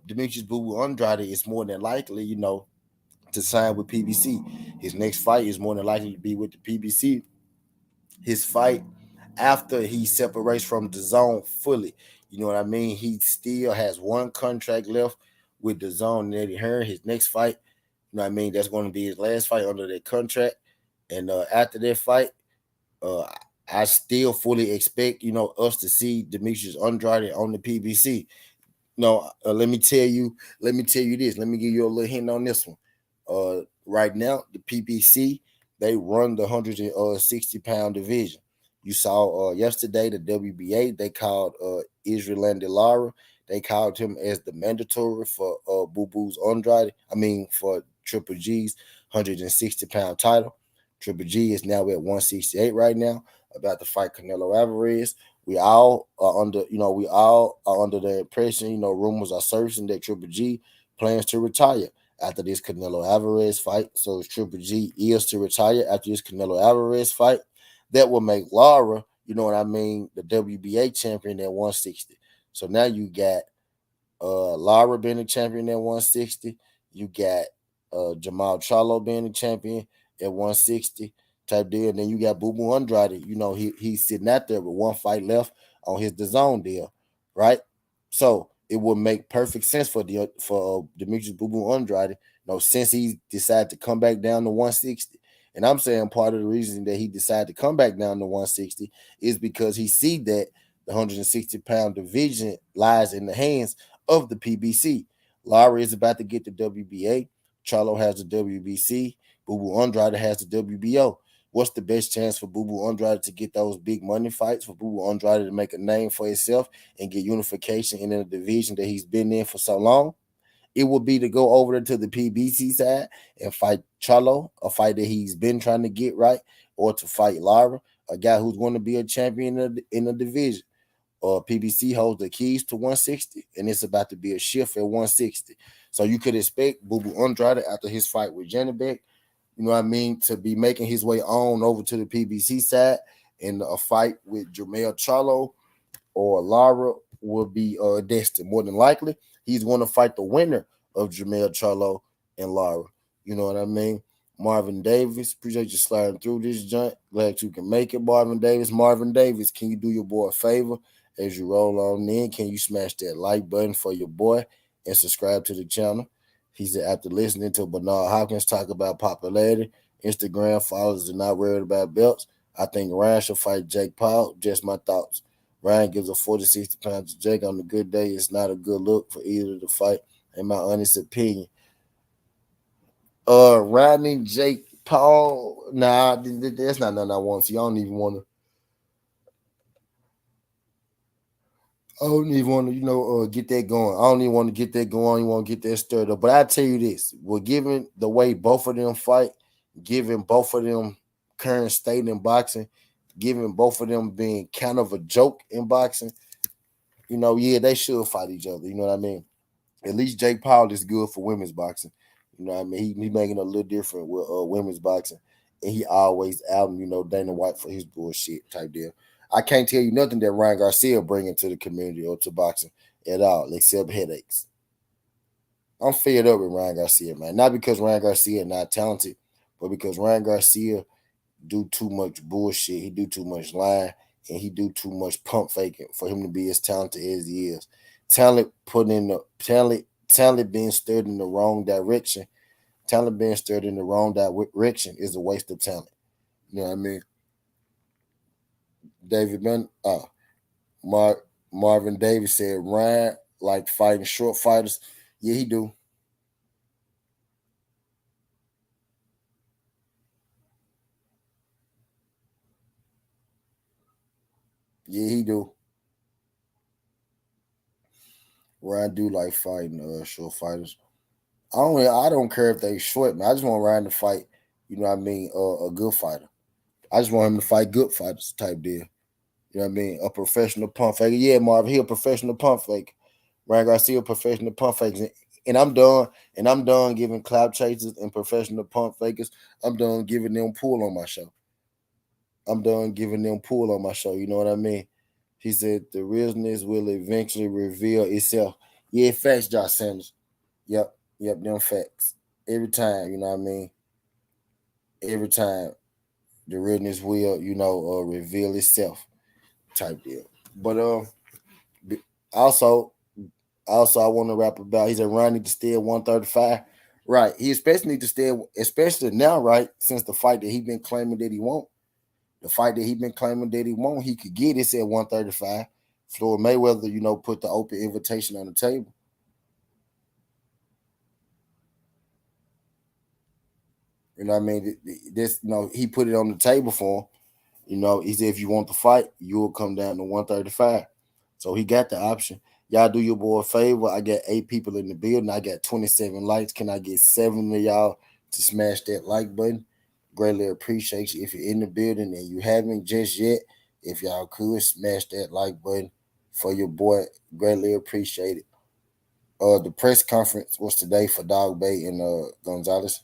Demetrius Boo Boo Andrade is more than likely, to sign with PBC. His next fight is more than likely to be with the PBC. His fight after he separates from the zone fully. You know what I mean? He still has one contract left with the zone and Eddie Hearn. His next fight, you know what I mean? That's going to be his last fight under that contract. And after that fight, I still fully expect, us to see Demetrius Andrade on the PBC. No, let me tell you this. Let me give you a little hint on this one. Right now, the PBC, they run the 160-pound division. You saw yesterday the WBA, they called Israel Lara. They called him as the mandatory for Boo Boo's Andrade. I mean, for Triple G's 160-pound title. Triple G is now at 168 right now, about to fight Canelo Alvarez. We all are under the impression, rumors are surfacing that Triple G plans to retire after this Canelo Alvarez fight. So if Triple G is to retire after this Canelo Alvarez fight, that will make Lara, the WBA champion at 160. So now you got Lara being the champion at 160. You got Jamal Charlo being the champion at 160 type deal. And then you got Boo Boo Andrade. He's sitting out there with one fight left on his DAZN deal, right? So it would make perfect sense for Demetrius Boo Boo Andrade, since he decided to come back down to 160. And I'm saying part of the reason that he decided to come back down to 160 is because he see that the 160-pound division lies in the hands of the PBC. Lara is about to get the WBA. Charlo has the WBC. Boo Boo Andrade has the WBO. What's the best chance for Boo Boo Andrade to get those big money fights, for Boo Boo Andrade to make a name for himself and get unification in a division that he's been in for so long? It would be to go over to the PBC side and fight Charlo, a fight that he's been trying to get right, or to fight Lara, a guy who's going to be a champion in the division. PBC holds the keys to 160, and it's about to be a shift at 160. So you could expect Boo Boo Andrade after his fight with Janibek, you know what I mean, to be making his way on over to the PBC side in a fight with Jermell Charlo or Lara will be destined. More than likely, he's going to fight the winner of Jermell Charlo and Lara. You know what I mean? Marvin Davis, appreciate you sliding through this joint. Glad you can make it, Marvin Davis. Marvin Davis, can you do your boy a favor as you roll on in? Can you smash that like button for your boy and subscribe to the channel? He said, after listening to Bernard Hopkins talk about popularity, Instagram followers are not worried about belts. I think Ryan should fight Jake Paul. Just my thoughts. Ryan gives a 40, 60 pounds to Jake on a good day. It's not a good look for either to fight, in my honest opinion. Rodney, Jake Paul, nah, that's not nothing I want to see. I don't even want to. I don't even want to, get that going. I don't even want to get that going. I don't even want to get that stirred up. But I tell you this: well, given the way both of them fight, given both of them current state in boxing, given both of them being kind of a joke in boxing, yeah, they should fight each other. You know what I mean? At least Jake Paul is good for women's boxing. You know what I mean? He making a little different with women's boxing. And he always out, Dana White for his bullshit type deal. I can't tell you nothing that Ryan Garcia bringing to the community or to boxing at all, except headaches. I'm fed up with Ryan Garcia, man. Not because Ryan Garcia not talented, but because Ryan Garcia do too much bullshit. He do too much lying, and he do too much pump faking for him to be as talented as he is. Talent being stirred in the wrong direction. Talent being stirred in the wrong direction is a waste of talent. You know what I mean? David Ben, Marvin Davis said Ryan like fighting short fighters. Yeah, he do. Yeah, he do. Ryan do like fighting short fighters. I don't care if they short, man. I just want Ryan to fight, you know what I mean, a good fighter. I just want him to fight good fighters type deal. You know what I mean? A professional pump faker. Yeah, Marvin, he a professional pump fake. Ryan Garcia, professional pump fakers. And I'm done. And I'm done giving clout chasers and professional pump fakers. I'm done giving them pull on my show. I'm done giving them pull on my show. You know what I mean? He said the realness will eventually reveal itself. Yeah, facts, Josh Sanders. Yep, them facts. Every time, you know what I mean? Every time the realness will, reveal itself type deal. But also, I want to rap about. He said Ryan need to stay at 135. Right. He especially need to stay, especially now, right? Since the fight that he been claiming that he won't. The fight that he been claiming that he won't, he could get it at 135. Floyd Mayweather, put the open invitation on the table. You know what I mean? This, he put it on the table for him. He said if you want the fight, you will come down to 135. So he got the option. Y'all do your boy a favor. I got 8 people in the building. I got 27 likes. Can I get 7 of y'all to smash that like button? Greatly appreciate you. If you're in the building and you haven't just yet, if y'all could smash that like button for your boy, greatly appreciate it. The press conference was today for Dog Bay and Gonzalez.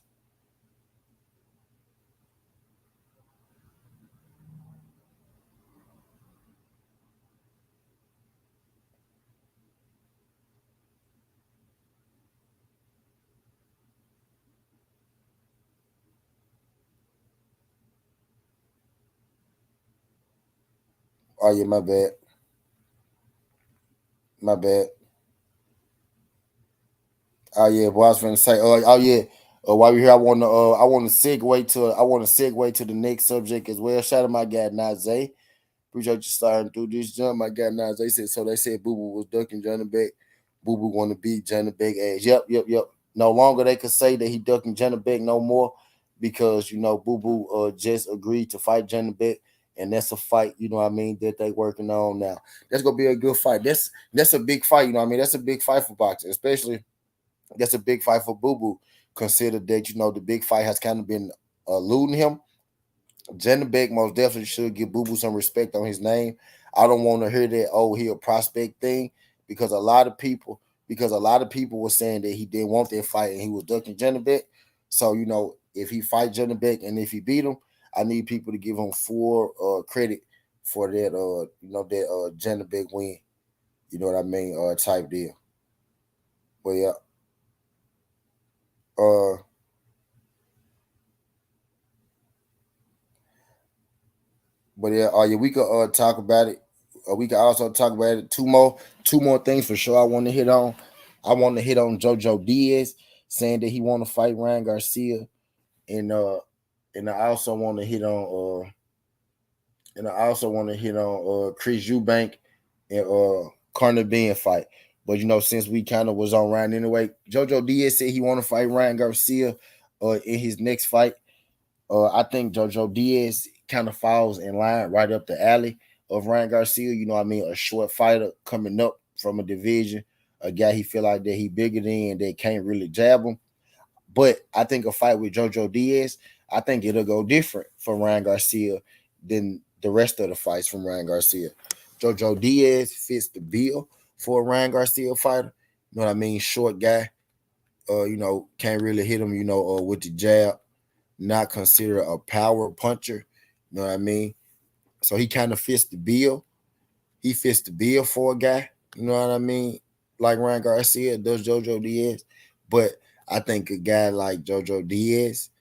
Oh yeah, my bad. My bad. Oh yeah, boy, I was gonna say. Oh yeah. While we're here, I want to segue to the next subject as well. Shout out my guy Nazay. Appreciate you starting through this jump. My guy Nazay said so. They said Boo Boo was ducking Johnny Beck. Boo Boo want to beat Jenna Big ass. Yep, yep, yep. No longer they could say that he ducking Jenna Big no more because Boo Boo just agreed to fight Jenna Big, and that's a fight, what I mean, that they working on now. That's gonna be a good fight. That's a big fight, what I mean. That's a big fight for boxing, especially that's a big fight for Boo Boo. Consider that the big fight has kind of been eluding him. Beck most definitely should give Boo Boo some respect on his name. I don't want to hear that, oh, he a prospect thing, because a lot of people were saying that he didn't want that fight and he was ducking Beck. So, if he fight Beck and if he beat him, I need people to give him full credit for that Beck win. You know what I mean? Type deal. But yeah. Uh But yeah, yeah, we could talk about it. We could also talk about it. Two more things for sure. I want to hit on. I want to hit on JoJo Diaz saying that he want to fight Ryan Garcia, and I also want to hit on Chris Eubank and Carter Ben fight. But since we kind of was on Ryan anyway, JoJo Diaz said he want to fight Ryan Garcia in his next fight. I think JoJo Diaz kind of falls in line right up the alley of Ryan Garcia. You know what I mean? A short fighter coming up from a division, a guy he feel like that he bigger than that can't really jab him. But I think a fight with JoJo Diaz, I think it'll go different for Ryan Garcia than the rest of the fights from Ryan Garcia. JoJo Diaz fits the bill for a Ryan Garcia fighter. You know what I mean? Short guy. Can't really hit him, with the jab, not considered a power puncher. You know what I mean? So he kind of fits the bill. He fits the bill for a guy. You know what I mean? Like Ryan Garcia does JoJo Diaz. But I think a guy like JoJo Diaz,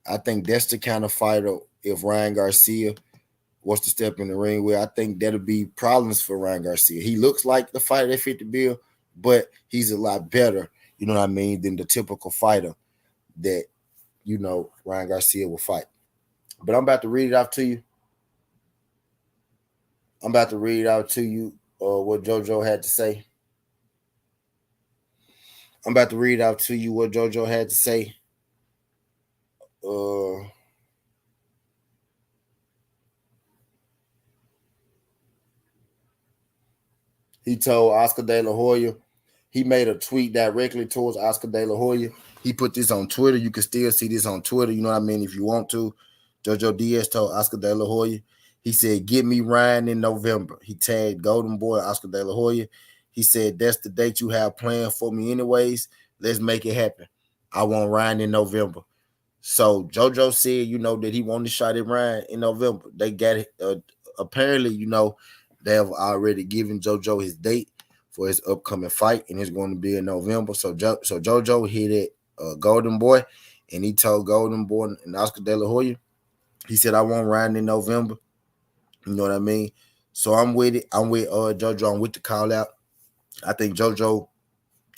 I think that's the kind of fighter if Ryan Garcia was to step in the ring with, I think that'll be problems for Ryan Garcia. He looks like the fighter that fit the bill, but he's a lot better, you know what I mean, than the typical fighter that, Ryan Garcia will fight. But I'm about to read it out to you. What JoJo had to say. I'm about to read out to you what JoJo had to say. Uh, he told Oscar De La Hoya, he made a tweet directly towards Oscar De La Hoya. He put this on Twitter. You can still see this on Twitter. You know what I mean? If you want to. JoJo Diaz told Oscar De La Hoya, he said, "Get me Ryan in November." He tagged Golden Boy Oscar De La Hoya. He said, "That's the date you have planned for me anyways. Let's make it happen. I want Ryan in November." So JoJo said, that he wanted to shot at Ryan in November. They got it. Apparently, they have already given JoJo his date for his upcoming fight, and it's going to be in November. So JoJo hit it Golden Boy, and he told Golden Boy and Oscar De La Hoya, he said, "I want Ryan in November." You know what I mean? So I'm with it. I'm with JoJo. I'm with the call out. I think JoJo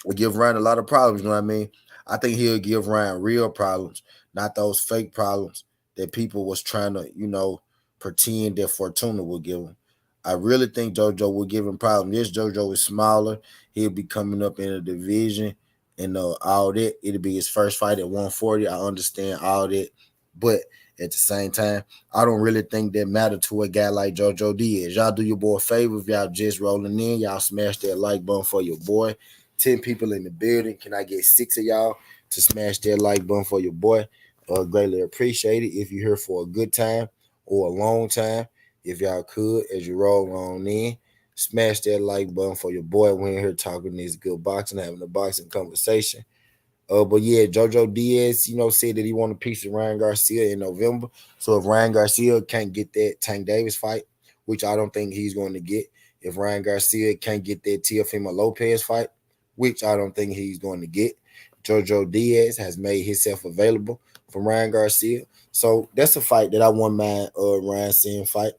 will give Ryan a lot of problems. You know what I mean? I think he'll give Ryan real problems, not those fake problems that people was trying to, pretend that Fortuna will give him. I really think JoJo will give him problems. Yes, JoJo is smaller. He'll be coming up in a division and all that. It'll be his first fight at 140. I understand all that. But at the same time, I don't really think that matter to a guy like JoJo Diaz. Y'all do your boy a favor if y'all just rolling in. Y'all smash that like button for your boy. 10 people in the building. Can I get 6 of y'all to smash that like button for your boy? Greatly appreciate it. If you're here for a good time or a long time, if y'all could, as you roll on in, smash that like button for your boy. We're in here talking this good boxing, having a boxing conversation. But yeah, JoJo Diaz, said that he wanted a piece of Ryan Garcia in November. So if Ryan Garcia can't get that Tank Davis fight, which I don't think he's going to get, if Ryan Garcia can't get that Teofimo Lopez fight, which I don't think he's going to get, JoJo Diaz has made himself available for Ryan Garcia. So that's a fight that I wouldn't mind Ryan seeing fight.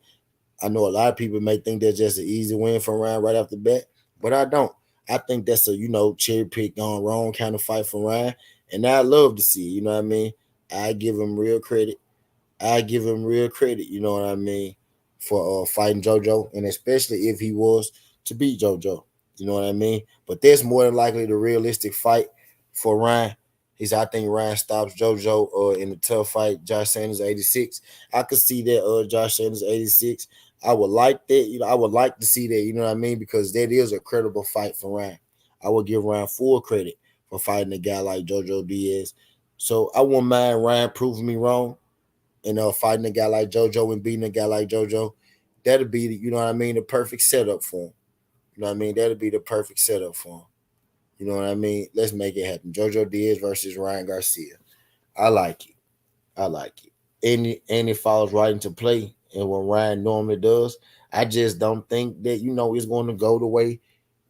I know a lot of people may think that's just an easy win for Ryan right off the bat, but I don't. I think that's a, cherry pick gone wrong kind of fight for Ryan. And I love to see, you know what I mean? I give him real credit. You know what I mean, for fighting JoJo, and especially if he was to beat JoJo. You know what I mean? But that's more than likely the realistic fight for Ryan. I think Ryan stops JoJo in a tough fight. Josh Sanders 86. I could see that Josh Sanders 86. I would like that. I would like to see that, you know what I mean? Because that is a credible fight for Ryan. I would give Ryan full credit for fighting a guy like JoJo Diaz. So I wouldn't mind Ryan proving me wrong and fighting a guy like JoJo and beating a guy like JoJo. That'd be, you know what I mean, the perfect setup for him. You know what I mean? That'd be the perfect setup for him. You know what I mean? Let's make it happen. JoJo Diaz versus Ryan Garcia. I like it. I like it. And it falls right into play. And what Ryan normally does, I just don't think that, it's going to go the way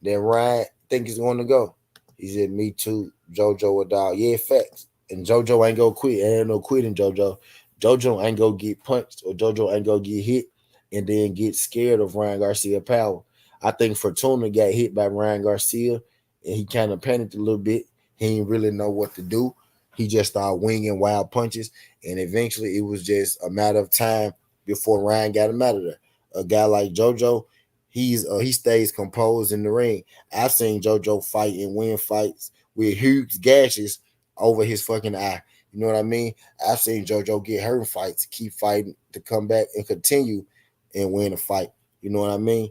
that Ryan think it's going to go. He said, me too, JoJo a dog. Yeah, facts. And JoJo ain't gonna quit. Ain't no quitting JoJo. JoJo ain't gonna get punched or JoJo ain't gonna get hit and then get scared of Ryan Garcia power. I think Fortuna got hit by Ryan Garcia and he kind of panicked a little bit. He didn't really know what to do. He just started winging wild punches, and eventually it was just a matter of time before Ryan got him out of there. A guy like JoJo, he stays composed in the ring. I've seen JoJo fight and win fights with huge gashes over his fucking eye. You know what I mean? I've seen JoJo get hurt in fights, keep fighting to come back and continue and win a fight. You know what I mean?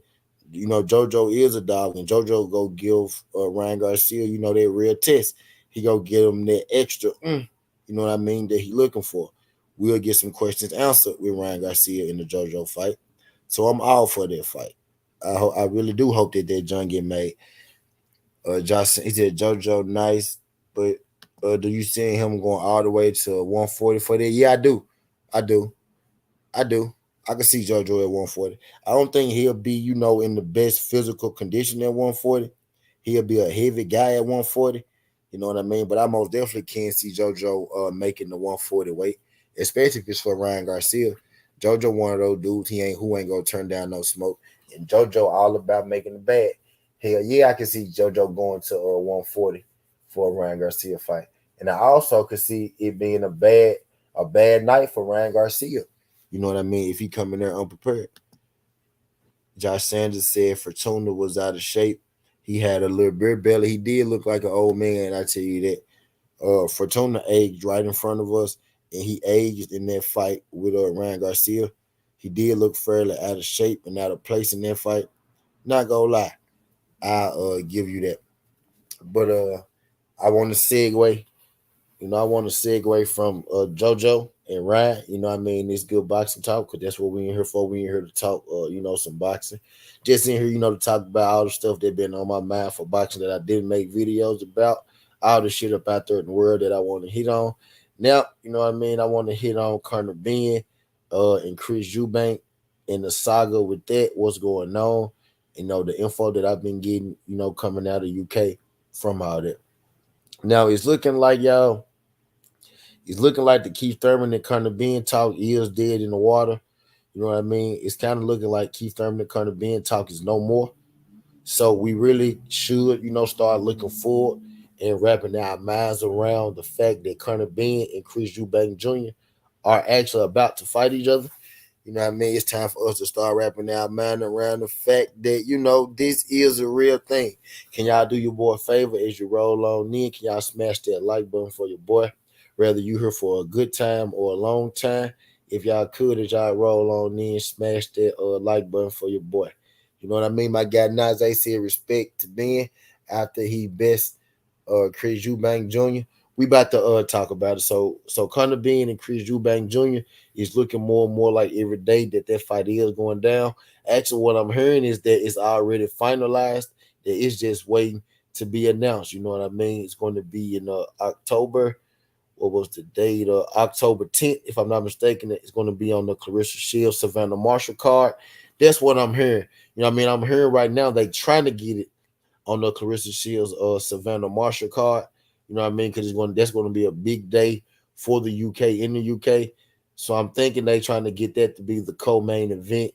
JoJo is a dog, and JoJo go give Ryan Garcia, that real test. He go get him that extra, you know what I mean, that he looking for. We'll get some questions answered with Ryan Garcia in the JoJo fight. So I'm all for that fight. I really do hope that John get made. Josh, he said JoJo nice, but do you see him going all the way to 140 for that? Yeah, I do. I do. I do. I can see JoJo at 140. I don't think he'll be, in the best physical condition at 140. He'll be a heavy guy at 140. You know what I mean? But I most definitely can see JoJo making the 140 weight, especially if it's for Ryan Garcia. JoJo one of those dudes who ain't gonna turn down no smoke. And JoJo all about making the bad. Hell yeah, I can see JoJo going to 140 for a Ryan Garcia fight. And I also could see it being a bad night for Ryan Garcia. You know what I mean? If he come in there unprepared. Josh Sanders said Fortuna was out of shape. He had a little beer belly. He did look like an old man, I tell you that. Fortuna aged right in front of us, and he aged in that fight with Ryan Garcia. He did look fairly out of shape and out of place in that fight. Not gonna lie, I'll give you that. But I want to segue. I want to segue from JoJo and Ryan. I mean, this good boxing talk because that's what we in here for. We in here to talk, some boxing. Just in here, to talk about all the stuff that been on my mind for boxing that I didn't make videos about. All the shit up out there in the world that I want to hit on. Now, you know what I mean? I want to hit on Conor Ben and Chris Eubank and the saga with that, what's going on. The info that I've been getting, coming out of UK from all that. Now, it's looking like the Keith Thurman and Conor Ben talk is dead in the water. You know what I mean? It's kind of looking like Keith Thurman and Conor Ben talk is no more. So we really should, start looking forward and wrapping our minds around the fact that Conor Ben and Chris Eubank Jr. are actually about to fight each other. You know what I mean? It's time for us to start wrapping our mind around the fact that, this is a real thing. Can y'all do your boy a favor as you roll on in? Can y'all smash that like button for your boy? Whether you here for a good time or a long time, if y'all could, as y'all roll on in, smash that like button for your boy. You know what I mean? My guy Najee said respect to Ben after he best Chris Eubank Jr. We about to talk about it. So Conor Ben and Chris Eubank Jr. is looking more and more like every day that fight is going down. Actually, what I'm hearing is that it's already finalized. That it's just waiting to be announced. You know what I mean? It's going to be in October. What was the date? October 10th, if I'm not mistaken. It's going to be on the Clarissa Shields Savannah Marshall card. That's what I'm hearing. You know what I mean? I'm hearing right now they trying to get it on the Clarissa Shields Savannah Marshall card. You know what I mean? Because that's going to be a big day for the UK in the UK. So I'm thinking they trying to get that to be the co-main event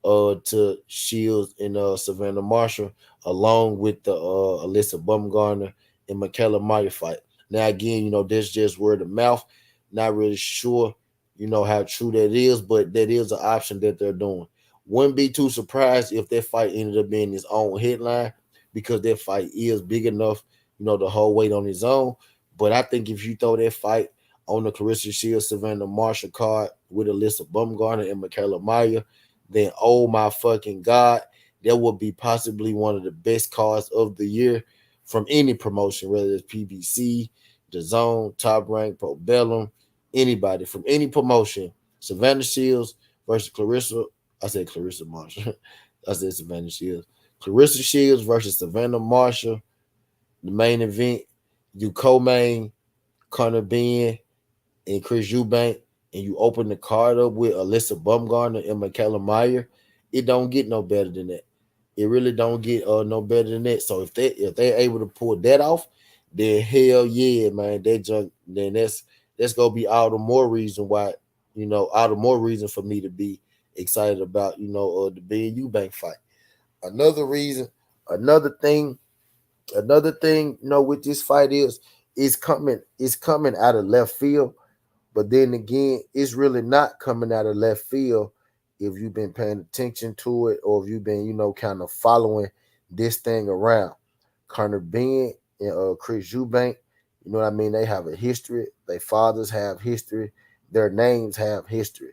to Shields and Savannah Marshall, along with the Alyssa Bumgarner and Michaela Meyer fight. Now again, that's just word of mouth. Not really sure, how true that is, but that is an option that they're doing. Wouldn't be too surprised if that fight ended up being its own headline. because that fight is big enough, to hold weight on his own. But I think if you throw that fight on the Clarissa Shields Savannah Marshall card with Alyssa Bumgarner and Michaela Mayer, then oh my fucking god, that would be possibly one of the best cards of the year from any promotion, whether it's PBC, the Zone, Top Rank, Pro Bellum, anybody from any promotion. Savannah Shields versus Clarissa. I said Clarissa Marshall. I said Savannah Shields. Clarissa Shields versus Savannah Marshall. The main event. You co-main Connor Ben and Chris Eubank, and you open the card up with Alyssa Bumgarner and Michaela Mayer. It don't get no better than that. It really don't get no better than that. So if they're able to pull that off, then hell yeah, man, that junk. Then that's gonna be all the more reason why, all the more reason for me to be excited about the Ben Eubank fight. Another reason, another thing, another thing, with this fight is coming out of left field, but then again, it's really not coming out of left field if you've been paying attention to it or if you've been, kind of following this thing around. Connor Ben and Chris Eubank, you know what I mean? They have a history. Their fathers have history. Their names have history.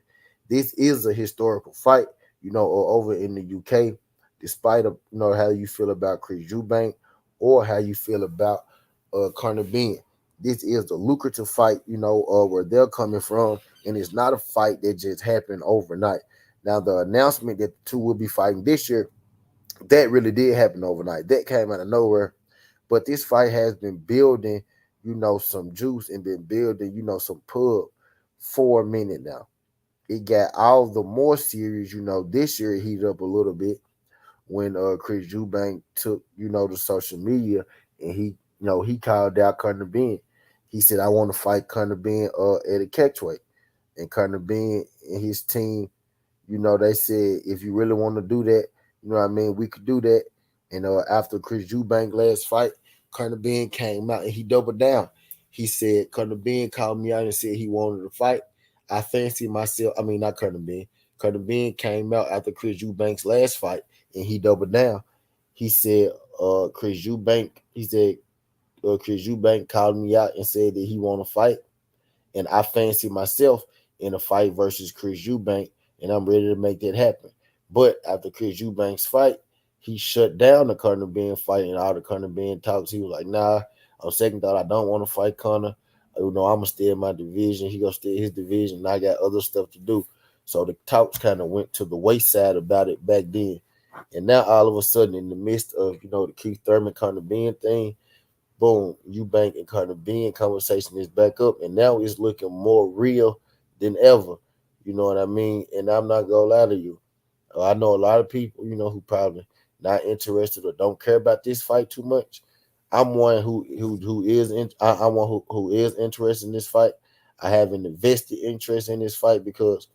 This is a historical fight, over in the UK, despite of how you feel about Chris Eubank or how you feel about Connor Ben. This is a lucrative fight, where they're coming from, and it's not a fight that just happened overnight. Now, the announcement that the two will be fighting this year, that really did happen overnight. That came out of nowhere. But this fight has been building, some juice and been building, some pub for a minute now. It got all the more serious, this year it heated up a little bit when Chris Eubank took, to social media and he called out Conor Ben. He said, I want to fight Conor Ben at a catchweight. And Conor Ben and his team, they said, if you really want to do that, we could do that. And after Chris Eubank last fight, Conor Ben came out and he doubled down. He said, Conor Ben called me out and said he wanted to fight. I fancy myself. I mean, not Conor Ben. Conor Ben came out after Chris Eubank's last fight and he doubled down. He said, Chris Eubank, Chris Eubank called me out and said that he want to fight. And I fancy myself in a fight versus Chris Eubank, and I'm ready to make that happen. But after Chris Eubank's fight, he shut down the Conor Ben fight and all the Conor Ben talks. He was like, nah, on second thought, I don't want to fight Conor. I'm going to stay in my division. He going to stay in his division, and I got other stuff to do. So the talks kind of went to the wayside about it back then. And now all of a sudden, in the midst of, the Keith Thurman Conor Ben thing, boom, Eubank and Conor Ben conversation is back up, and now it's looking more real than ever. You know what I mean? And I'm not gonna lie to you. I know a lot of people, who probably not interested or don't care about this fight too much. I'm one who is in. I'm one who is interested in this fight. I have an invested interest in this fight because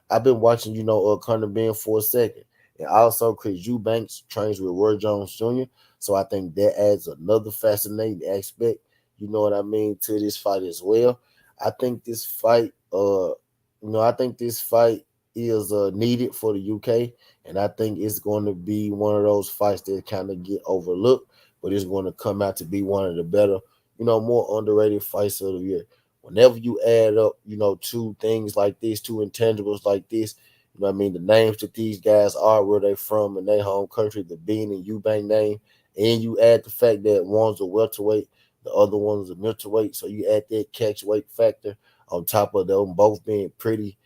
I've been watching, Conor Ben for a second. And also Chris Eubanks trains with Roy Jones Jr. So I think that adds another fascinating aspect, to this fight as well. I think this fight, I think this fight is needed for the UK. And I think it's going to be one of those fights that kind of get overlooked, but it's going to come out to be one of the better, more underrated fights of the year. Whenever you add up, two things like this, two intangibles like this, the names that these guys are, where they from, and their home country, the Bean and Eubank name, and you add the fact that one's a welterweight, the other one's a middleweight, so you add that catch weight factor on top of them both being pretty,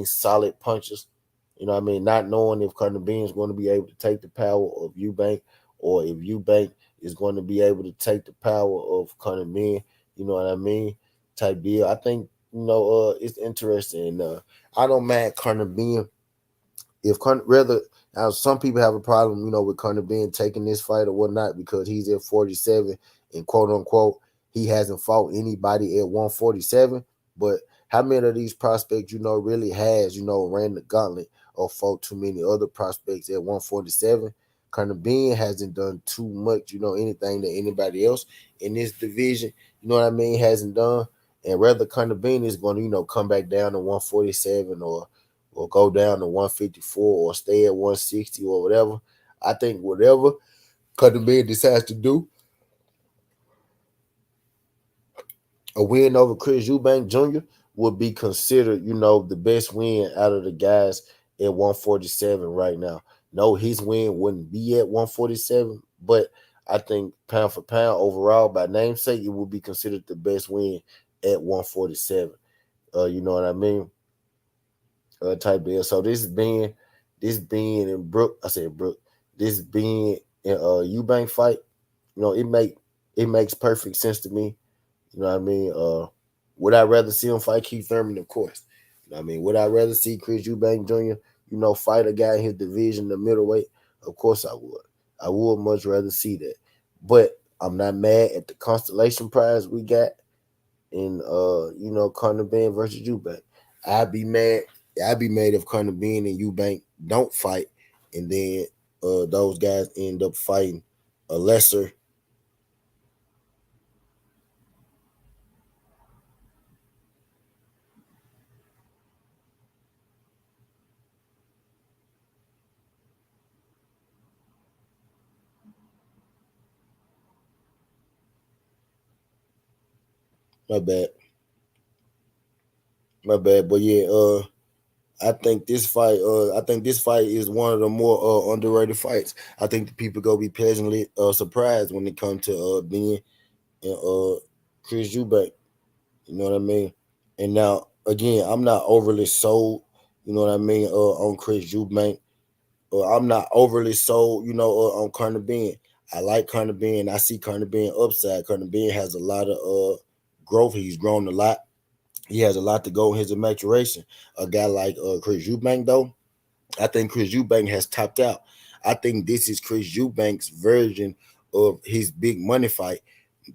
solid punches. Not knowing if Conor Ben is going to be able to take the power of Eubank or if Eubank is going to be able to take the power of Conor Ben, type deal. I think, it's interesting. I don't mind Conor Ben if rather now some people have a problem, with Conor Ben taking this fight or whatnot because he's at 47 and quote unquote he hasn't fought anybody at 147. But how many of these prospects, really has, ran the gauntlet or fought too many other prospects at 147? Conor Ben hasn't done too much, anything that anybody else in this division, hasn't done. And rather Conor Ben is going to, come back down to 147 or go down to 154 or stay at 160 or whatever. I think whatever Conor Ben decides to do a win over Chris Eubank Jr. would be considered, the best win out of the guys at 147 right now. No, his win wouldn't be at 147, but I think pound for pound overall, by namesake, it would be considered the best win at 147. You know what I mean? Type deal. So this being in Brook, I said Brook, this being in Eubank fight, it makes perfect sense to me. You know what I mean? Would I rather see him fight Keith Thurman? Of course. You know what I mean? Would I rather see Chris Eubank Jr., fight a guy in his division, the middleweight? Of course I would. I would much rather see that. But I'm not mad at the constellation prize we got in Conor Ben versus Eubank. I'd be mad. I'd be mad if Conor Ben and Eubank don't fight, and then those guys end up fighting a lesser. My bad. My bad. But yeah, I think this fight is one of the more underrated fights. I think the people gonna be pleasantly surprised when it comes to being and Chris Eubank. You know what I mean? And now again, I'm not overly sold. You know what I mean? On Chris Eubank. I'm not overly sold. On Conor Ben. I like Conor Ben. I see Conor Ben upside. Conor Ben has a lot of growth. He's grown a lot. He has a lot to go in his maturation. A guy like Chris Eubank, though, I think Chris Eubank has topped out. I think this is Chris Eubank's version of his big money fight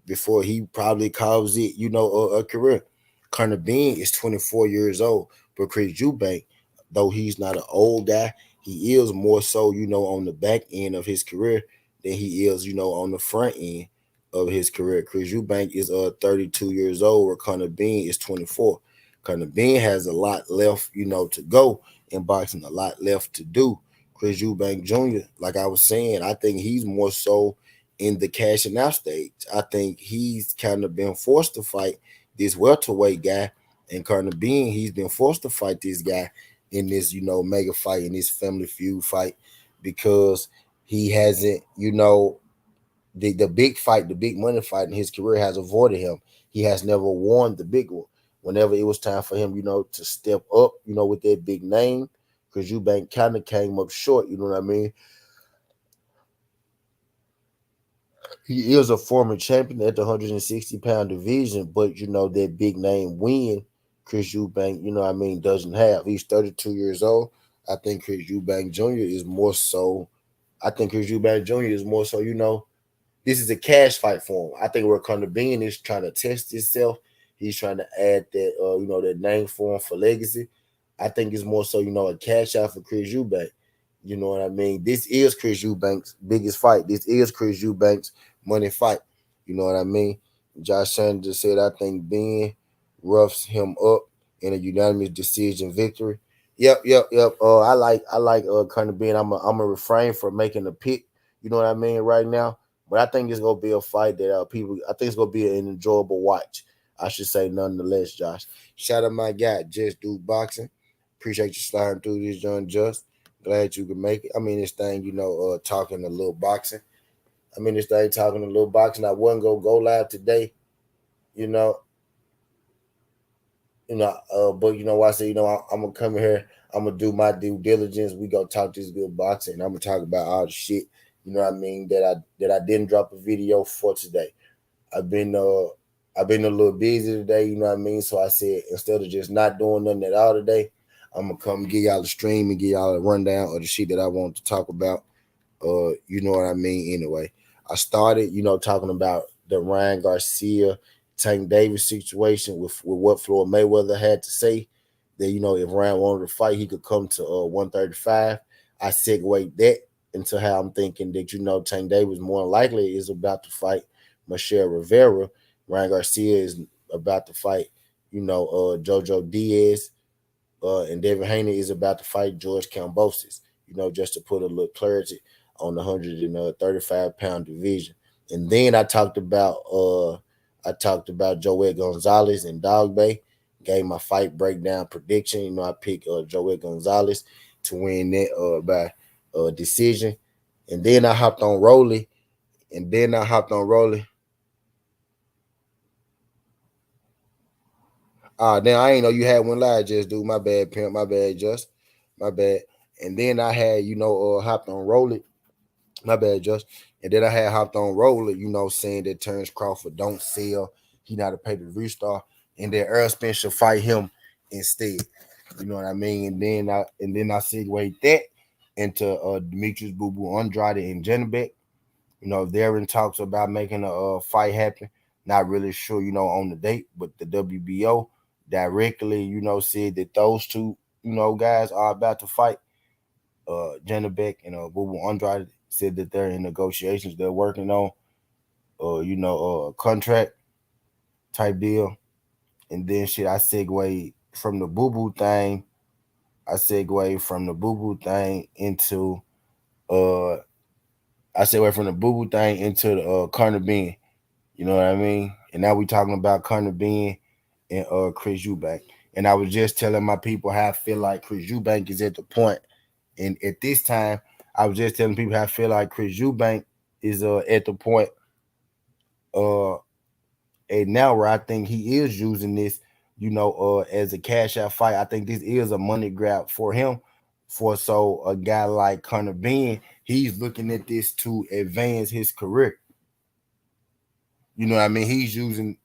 before he probably calls it, a career. Conor Ben is 24 years old, but Chris Eubank, though he's not an old guy, he is more so, on the back end of his career than he is, on the front end of his career. Chris Eubank is 32 years old, where Conor Ben is 24. Conor Ben has a lot left, to go in boxing, a lot left to do. Chris Eubank Jr., like I was saying, I think he's more so in the cashing out stage. I think he's kind of been forced to fight this welterweight guy, and Conor Ben, he's been forced to fight this guy in this, mega fight, in this family feud fight, because he hasn't, the big fight, the big money fight in his career has avoided him. He has never won the big one. Whenever it was time for him, to step up, with that big name, because Eubank kind of came up short, you know what I mean? He is a former champion at the 160-pound division, but that big name win, Chris Eubank, doesn't have. He's 32 years old. I think Chris Eubank Jr. is more so. I think Chris Eubank Jr. is more so. This is a cash fight for him. I think where Conor Ben is trying to test himself. He's trying to add that, that name for him for legacy. I think it's more so, a cash out for Chris Eubank. You know what I mean? This is Chris Eubank's biggest fight. This is Chris Eubank's money fight. You know what I mean? Josh Sanders just said, I think Ben roughs him up in a unanimous decision victory. Yep. I like Conor Ben. I'm a refrain from making a pick. You know what I mean right now. But I think it's gonna be a fight that people. I think it's gonna be an enjoyable watch. I should say, nonetheless, Josh. Shout out my guy, Just Do Boxing. Appreciate you sliding through this, John. Just glad you could make it. I mean, this thing, talking a little boxing. This thing talking a little boxing. I wasn't gonna go live today, you know, but why I say, I'm gonna come here. I'm gonna do my due diligence. We gonna talk this good boxing. And I'm gonna talk about all the shit. You know what I mean? That I didn't drop a video for today. I've been I've been a little busy today, you know what I mean? So I said, instead of just not doing nothing at all today, I'm gonna come give y'all a stream and give y'all a rundown of the shit that I want to talk about. You know what I mean? Anyway, I started, talking about the Ryan Garcia Tank Davis situation with what Floyd Mayweather had to say. That if Ryan wanted to fight, he could come to 135. I segued that into how I'm thinking that Tank Davis more likely is about to fight Michelle Rivera. Ryan Garcia is about to fight, Jojo Diaz, and Devin Haney is about to fight George Kambosos. Just to put a little clarity on the 135-pound division. And then I talked about Joel Gonzalez and Dog Bay. Gave my fight breakdown prediction. I picked Joel Gonzalez to win that by decision. And then I hopped on Rolly. And then I hopped on Rolly. Then I ain't know you had one live, just do my bad, pimp, my bad, just my bad. And then I had, hopped on Rolly, my bad, just. And then I had hopped on Roller, saying that Terrence Crawford don't sell. He not a pay-per-view star. And then Earl Spence should fight him instead. You know what I mean? And then I segued that into Demetrius Boo Boo Andrade and Janabek. They're in talks about making a fight happen. Not really sure, on the date, but the WBO directly, said that those two, guys are about to fight. Janabek and Boo Boo Andrade said that they're in negotiations. They're working on, a contract type deal. And then shit, from the Boo Boo thing. I segue from the Boo Boo thing into uh, I segue from the Boo Boo thing into the Conor Ben. You know what I mean? And now we talking about Conor Ben and Chris Eubank. And I was just telling my people how I feel like Chris Eubank is at the point. And at this time, I was just telling people how I feel like Chris Eubank is at the point uh and now where I think he is using this, as a cash out fight. I think this is a money grab for him. For so a guy like Conor Ben, he's looking at this to advance his career. You know what I mean? He's using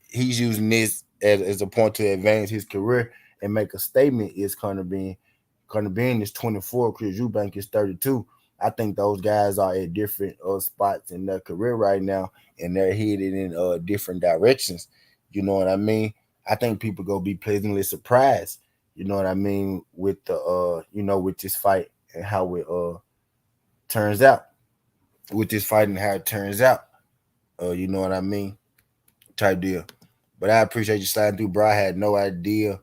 this as a point to advance his career and make a statement. Is Conor Ben? Conor Ben is 24. Chris Eubank is 32. I think those guys are at different spots in their career right now, and they're headed in different directions. You know what I mean? I think people gonna be pleasantly surprised. You know what I mean with the with this fight and how it turns out. With this fight and how it turns out. You know what I mean? Type deal. But I appreciate you sliding through, bro. I had no idea,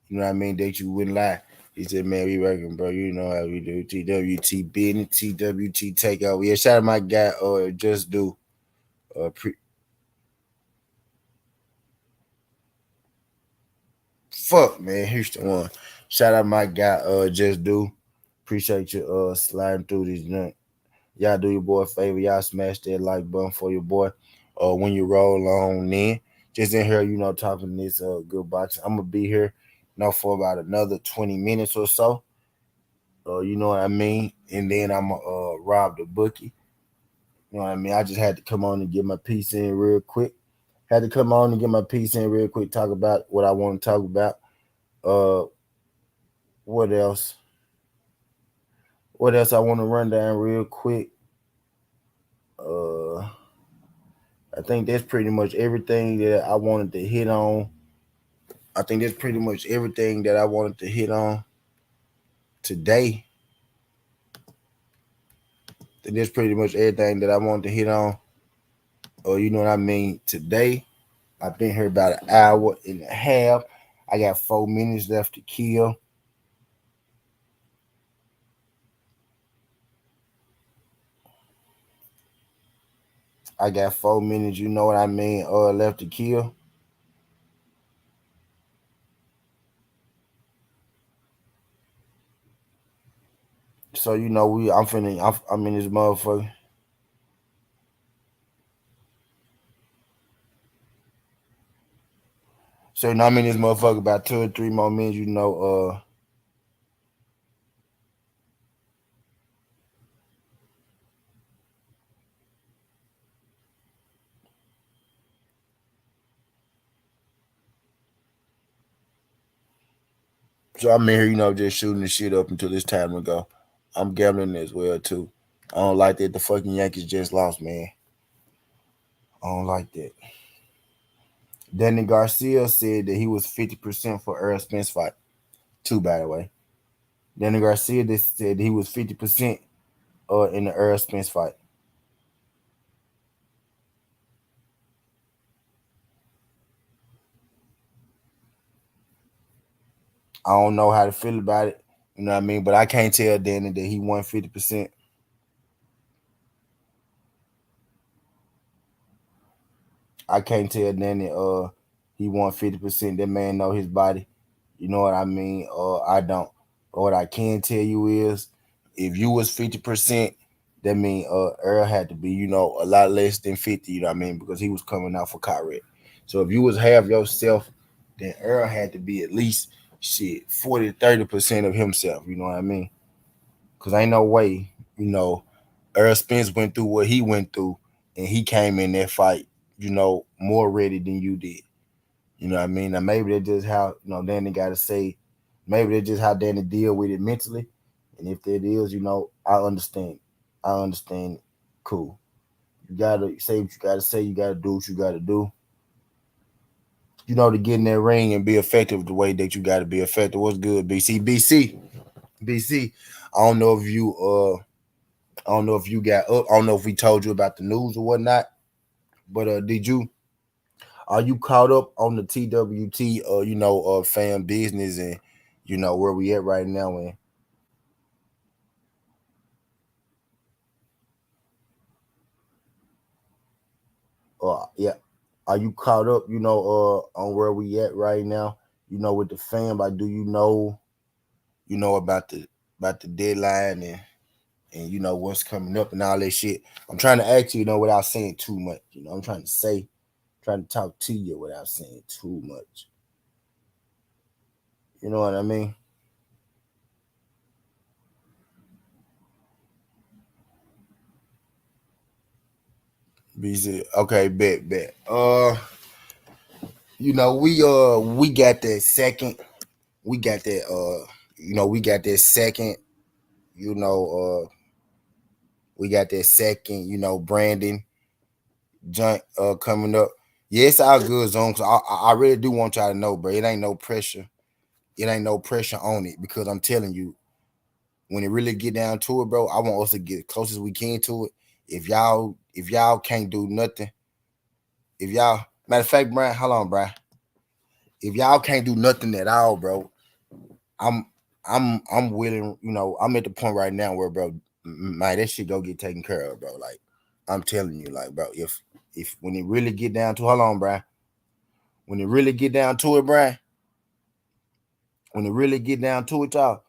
you know what I mean, that you wouldn't lie. He said, man, we working, bro. You know how we do. TWT business, TWT takeover. Yeah, shout out my guy, Just Do. Uh, pre- Fuck, man. Houston one. Shout out my guy, Just Do. Appreciate you sliding through this joint. Y'all do your boy a favor. Y'all smash that like button for your boy. When you roll on in. Just in here, talking this good boxing. I'm gonna be here, for about another 20 minutes or so. You know what I mean? And then I'm gonna rob the bookie. You know what I mean? I just had to come on and get my piece in real quick. Had to come on and get my piece in real quick, talk about what I want to talk about. Uh what else? What else I want to run down real quick? Uh I think that's pretty much everything that I wanted to hit on. I think that's pretty much everything that I wanted to hit on today. That's pretty much everything that I wanted to hit on. You know what I mean? Today, I've been here about an hour and a half. I got 4 minutes left to kill. I got 4 minutes, you know what I mean, left to kill. So I'm in this motherfucker. So now I'm in this motherfucker about 2 or 3 more minutes, So I'm in here, just shooting the shit up until it's time to go. I'm gambling as well too. I don't like that the fucking Yankees just lost, man. I don't like that. Danny Garcia said that he was 50% for Earl Spence fight. Two, by the way. Danny Garcia said he was 50% in the Earl Spence fight. I don't know how to feel about it. You know what I mean? But I can't tell Danny that he won 50%. I can't tell Danny he won 50%. That man know his body. You know what I mean? I don't. But what I can tell you is if you was 50%, that mean Earl had to be, a lot less than 50, you know what I mean? Because he was coming out for Kyrie. So if you was half yourself, then Earl had to be at least shit 40 30% of himself, you know what I mean? Cause ain't no way, Earl Spence went through what he went through and he came in that fight, more ready than you did. You know what I mean? Now maybe that's just how Danny got to say. Maybe that's just how Danny deal with it mentally. And if that is, I understand. I understand. Cool. You gotta say what you gotta say. You gotta do what you gotta do. To get in that ring and be effective the way that you gotta be effective. What's good, BC? BC. I don't know if you I don't know if you got up. I don't know if we told you about the news or whatnot. But did you? Are you caught up on the TWT fan business and where we at right now? And yeah, are you caught up? On where we at right now? With the fan. Like, do about the deadline and what's coming up and all that shit? I'm trying to ask you, without saying too much. I'm trying to talk to you without saying too much. You know what I mean? BC. Okay, bet. We got that second. We got that we got that second, you know, we got that second, branding joint coming up. Yeah, it's all good zone. Cause I really do want y'all to know, bro. It ain't no pressure. It ain't no pressure on it because I'm telling you, when it really get down to it, bro, I want us to get as close as we can to it. If y'all can't do nothing, if y'all matter of fact, Brian, hold on, Brian. If y'all can't do nothing at all, bro, I'm I'm willing, I'm at the point right now where, bro, man, that shit go get taken care of, bro. Like, I'm telling you, like, bro, if when it really get down to, hold on, Brian, when it really get down to it, Brian, when it really get down to it, y'all,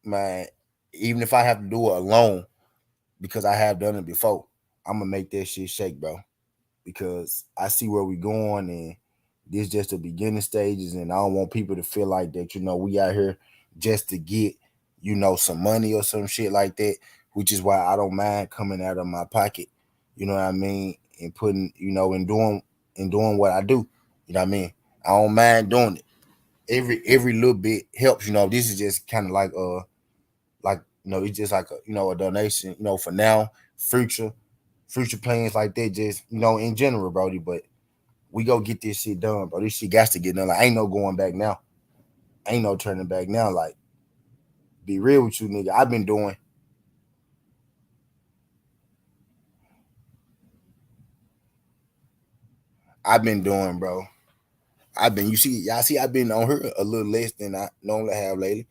man, even if I have to do it alone, because I have done it before, I'm gonna make that shit shake, bro. Because I see where we going, and this just the beginning stages, and I don't want people to feel like that, we out here just to get, some money or some shit like that, which is why I don't mind coming out of my pocket, you know what I mean, and putting, and doing what I do. You know what I mean? I don't mind doing it. Every little bit helps, this is just kind of like it's just like a donation, for now, future future plans like that, just in general, Brody. But we go get this shit done, bro. This shit got to get done. Like, ain't no going back now. Ain't no turning back now. Like, be real with you, nigga. I've been doing, bro. Y'all see, I've been on her a little less than I normally have lately.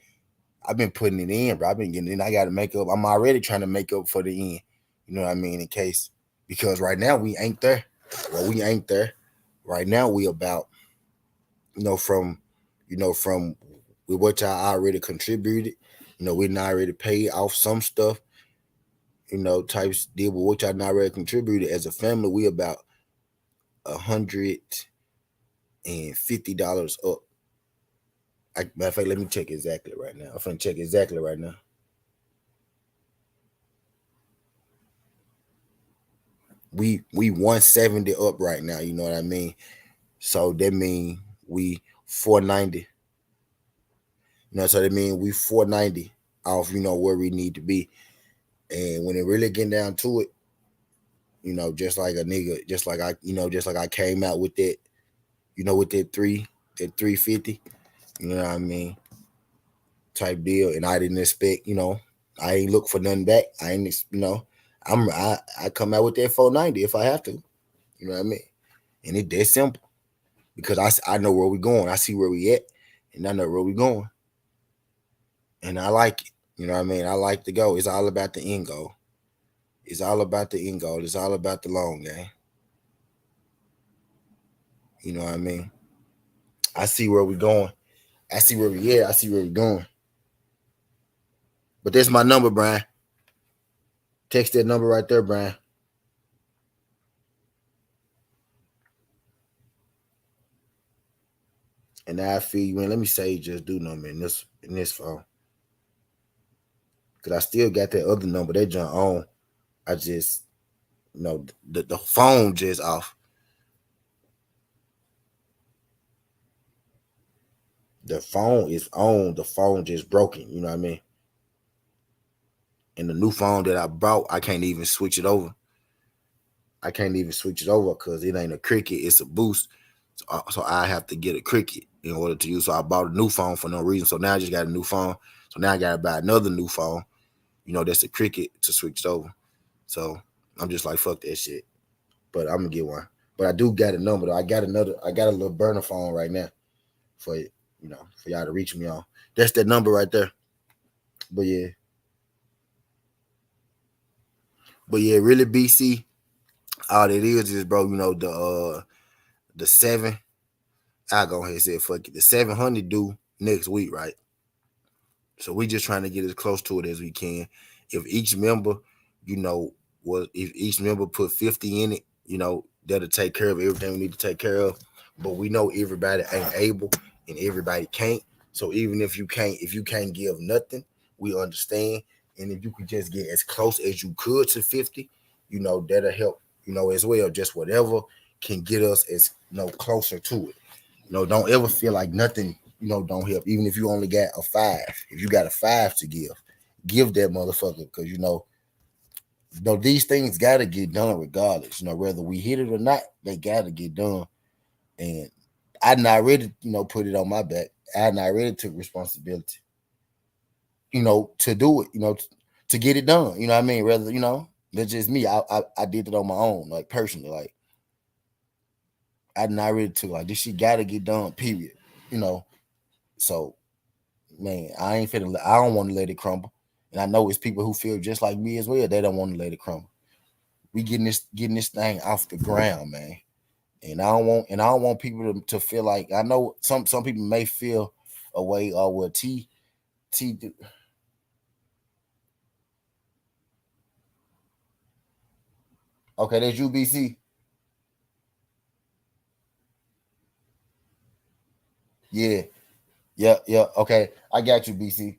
I've been putting it in, bro. I've been getting in. I got to make up. I'm already trying to make up for the end. You know what I mean? In case, because right now we ain't there. Well, we ain't there. Right now we about, from, from with what y'all already contributed. We not already paid off some stuff. Types deal with what y'all not already contributed. As a family, we about $150 up. Matter of fact, let me check exactly right now. I'm finna check exactly right now. We 170 up right now. You know what I mean? So that mean we 490. So that mean we 490 off. Where we need to be. And when it really get down to it, just like a nigga, just like I came out with that, with that 350, you know what I mean, type deal, and I didn't expect, I ain't look for nothing back. I ain't, I come out with that 490 if I have to, you know what I mean, and it that simple because I know where we going. I see where we at, and I know where we going, and I like it. You know what I mean? I like to go. It's all about the end goal. It's all about the end goal. It's all about the long game. You know what I mean? I see where we going. I see where we at. I see where we going. But that's my number, Brian. Text that number right there, Brian. And I feel you in. Let me say just do number in this phone. Cause I still got that other number. That jump on. I just the phone just off. The phone is on. The phone just broken. You know what I mean? And the new phone that I bought, I can't even switch it over. I can't even switch it over because it ain't a cricket. It's a boost. So I have to get a cricket in order to use. So I bought a new phone for no reason. So now I just got a new phone. So now I gotta buy another new phone. That's a cricket to switch it over. So I'm just like fuck that shit. But I'm gonna get one. But I do got a number though. I got another. I got a little burner phone right now for y'all to reach me on. That's that number right there. But yeah, really BC. All it is bro. The seven. I go ahead and say fuck it. The 700 due next week, right? So we just trying to get as close to it as we can. If each member, if each member put 50 in it, that'll take care of everything we need to take care of. But we know everybody ain't able and everybody can't. So even if you can't give nothing, we understand. And if you could just get as close as you could to 50, that'll help, as well. Just whatever can get us as closer to it. Don't ever feel like nothing, don't help. Even if you only got a five, if you got a five to give that motherfucker because these things gotta get done regardless. Whether we hit it or not, they gotta get done. And I not ready, put it on my back. I not ready to take responsibility, to do it, to get it done. You know what I mean? Rather, that's just me. I did it on my own, like personally. Like I not ready to like this shit gotta get done, period. You know. So man, I don't want to let it crumble. And I know it's people who feel just like me as well. They don't want to let it crumble. We getting this thing off the ground, man. And I don't want people to feel like I know some people may feel a way or well T okay, that's UBC. Yeah. Yeah, yeah. Okay. I got you, BC.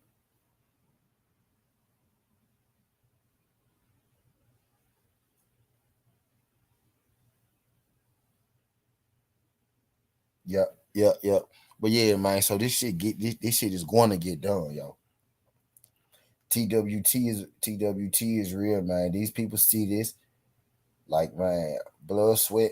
Yep, yep, yep. But yeah, man. So this shit is going to get done, yo. TWT is real, man. These people see this like man, blood, sweat,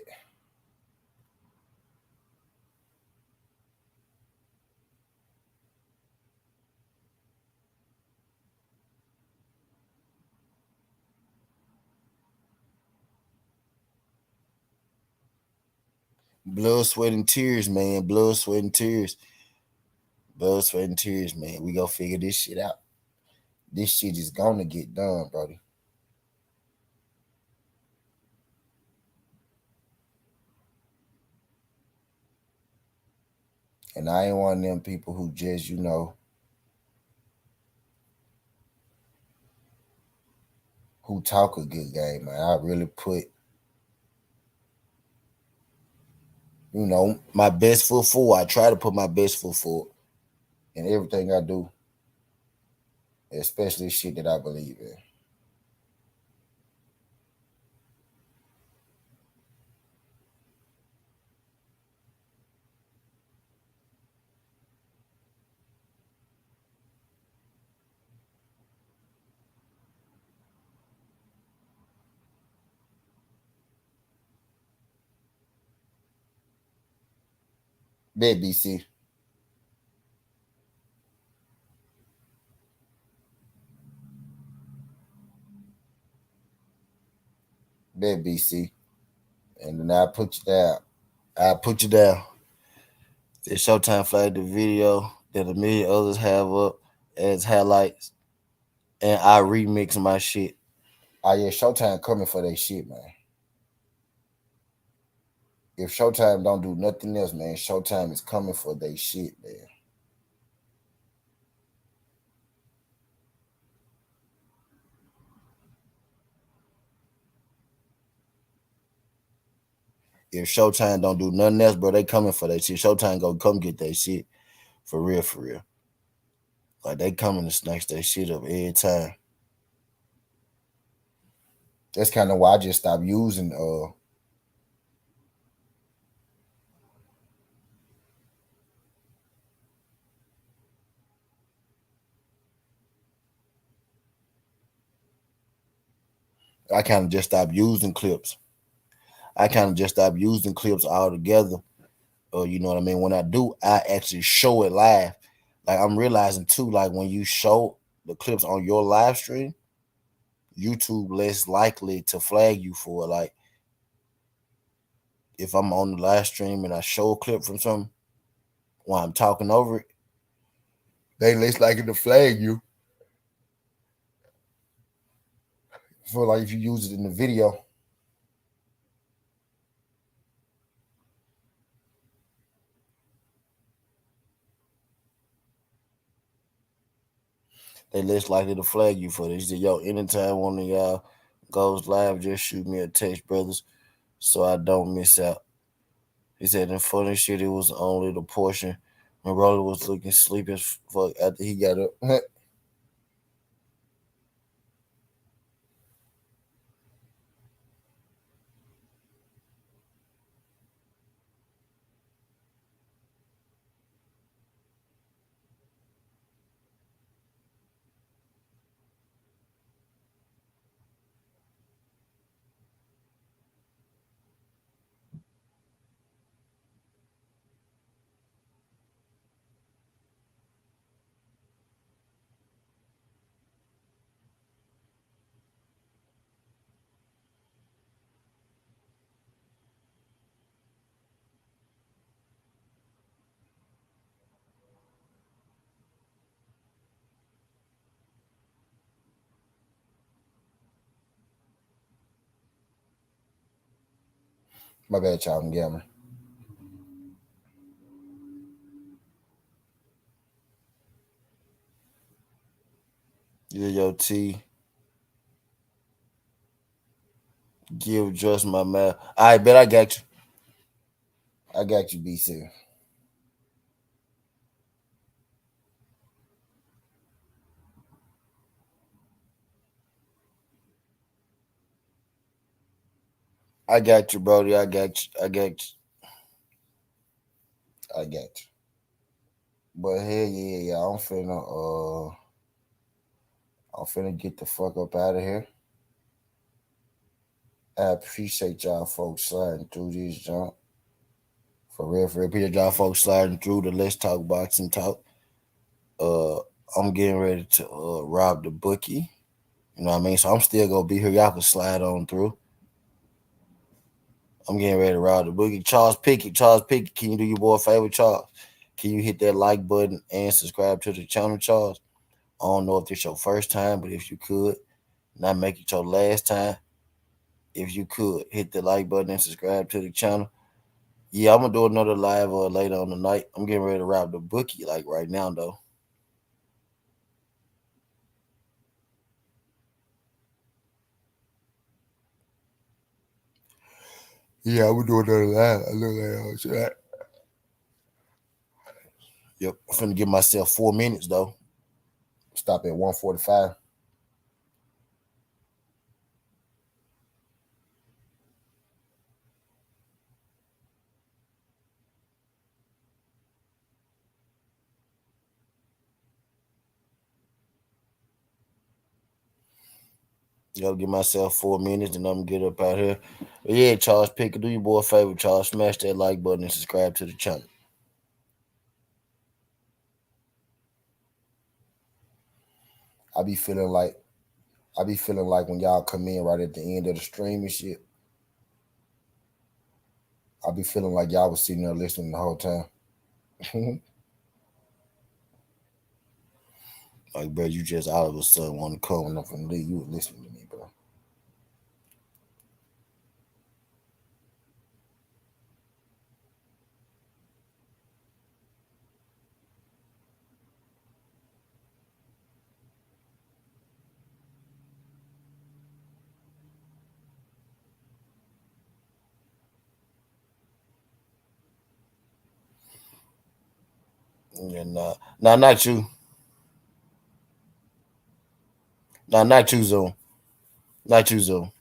blood, sweat, and tears, man. Blood, sweat, and tears. Blood, sweat, and tears, man. We gonna figure this shit out. This shit is gonna get done, brody. And I ain't one of them people who just, who talk a good game, man. I really put, my best foot forward. I try to put my best foot forward in everything I do, especially shit that I believe in. Bet BC. Bet BC. And then I put you down. I put you down. It's Showtime flag the video that a million others have up as highlights. And I remix my shit. Oh yeah, Showtime coming for that shit, man. If Showtime don't do nothing else, man, Showtime is coming for they shit, man. If Showtime don't do nothing else, bro, they coming for that shit. Showtime go come get that shit for real, for real. Like they coming to snatch that shit up every time. That's kind of why I just stopped using. I kind of just stopped using clips. I kind of just stopped using clips altogether. You know what I mean? When I do, I actually show it live. Like I'm realizing too, like when you show the clips on your live stream, YouTube less likely to flag you for it. Like if I'm on the live stream and I show a clip from something while I'm talking over it, they less likely to flag you for like if you use it in the video. They less likely to flag you for this. Yo, anytime one of y'all goes live, just shoot me a text, brothers, so I don't miss out. He said, the funny shit, it was only the portion when Roller was looking sleepy as fuck after he got up. My bad, y'all. I'm gambling. Yeah, yo, T. Give just my mouth. I bet I got you. I got you, BC. I got you, Brody. I got you. I got you. I got you. But hell yeah. I'm finna get the fuck up out of here. I appreciate y'all folks sliding through this jump. For real, for real. Appreciate y'all folks sliding through the Let's Talk Boxing Talk. Uh, I'm getting ready to rob the bookie. You know what I mean? So I'm still gonna be here. Y'all can slide on through. I'm getting ready to rob the bookie. Charles Pickett, can you do your boy a favor, Charles? Can you hit that like button and subscribe to the channel, Charles? I don't know if this your first time, but if you could, not make it your last time. If you could, hit the like button and subscribe to the channel. Yeah, I'm gonna do another live later on the night. I'm getting ready to rob the bookie like right now though. Yeah, I'm gonna do another live. I look like that. Yep, I'm finna give myself 4 minutes though. Stop at 1:45. Gotta give myself 4 minutes and I'm gonna get up out here. But yeah, Charles Pickett, do your boy a favor, Charles. Smash that like button and subscribe to the channel. I be feeling like I be feeling like when y'all come in right at the end of the stream and shit, I be feeling like y'all was sitting there listening the whole time. Like, bro, you just all of a sudden want to come and I'm finna leave. You was listening to me, bro. Yeah, nah, not you. Nah, not you, Zoom. Not you, Zoom.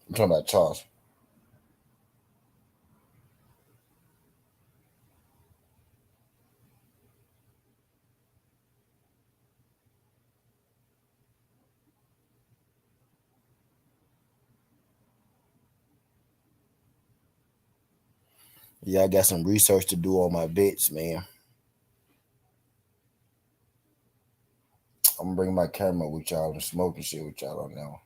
I'm talking about Charles. Yeah, I got some research to do on my bets, man. I'm gonna bring my camera with y'all and smoking shit with y'all on now.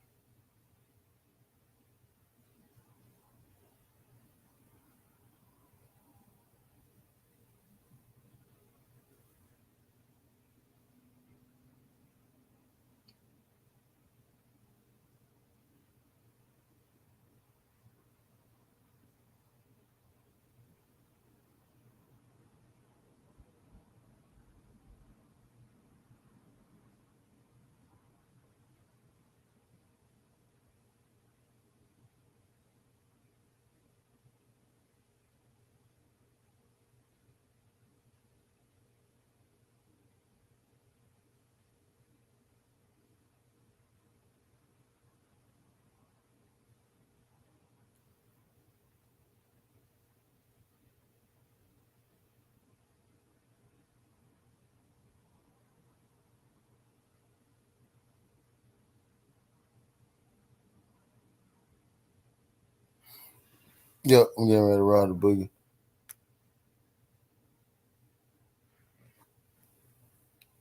Yep, I'm getting ready to ride the boogie.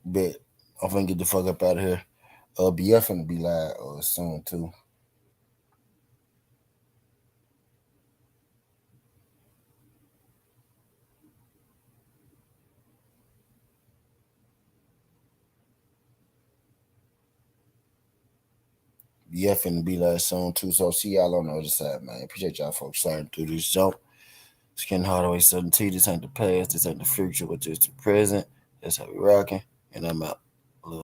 Bet. I'm finna get the fuck up out of here. BF finna be live soon too. BF finna be live soon too. So see y'all on the other side, man. Appreciate y'all folks sliding through this jump. Skin Hardaway 17. This ain't the past. This ain't the future, but just the present. That's how we rocking. And I'm out.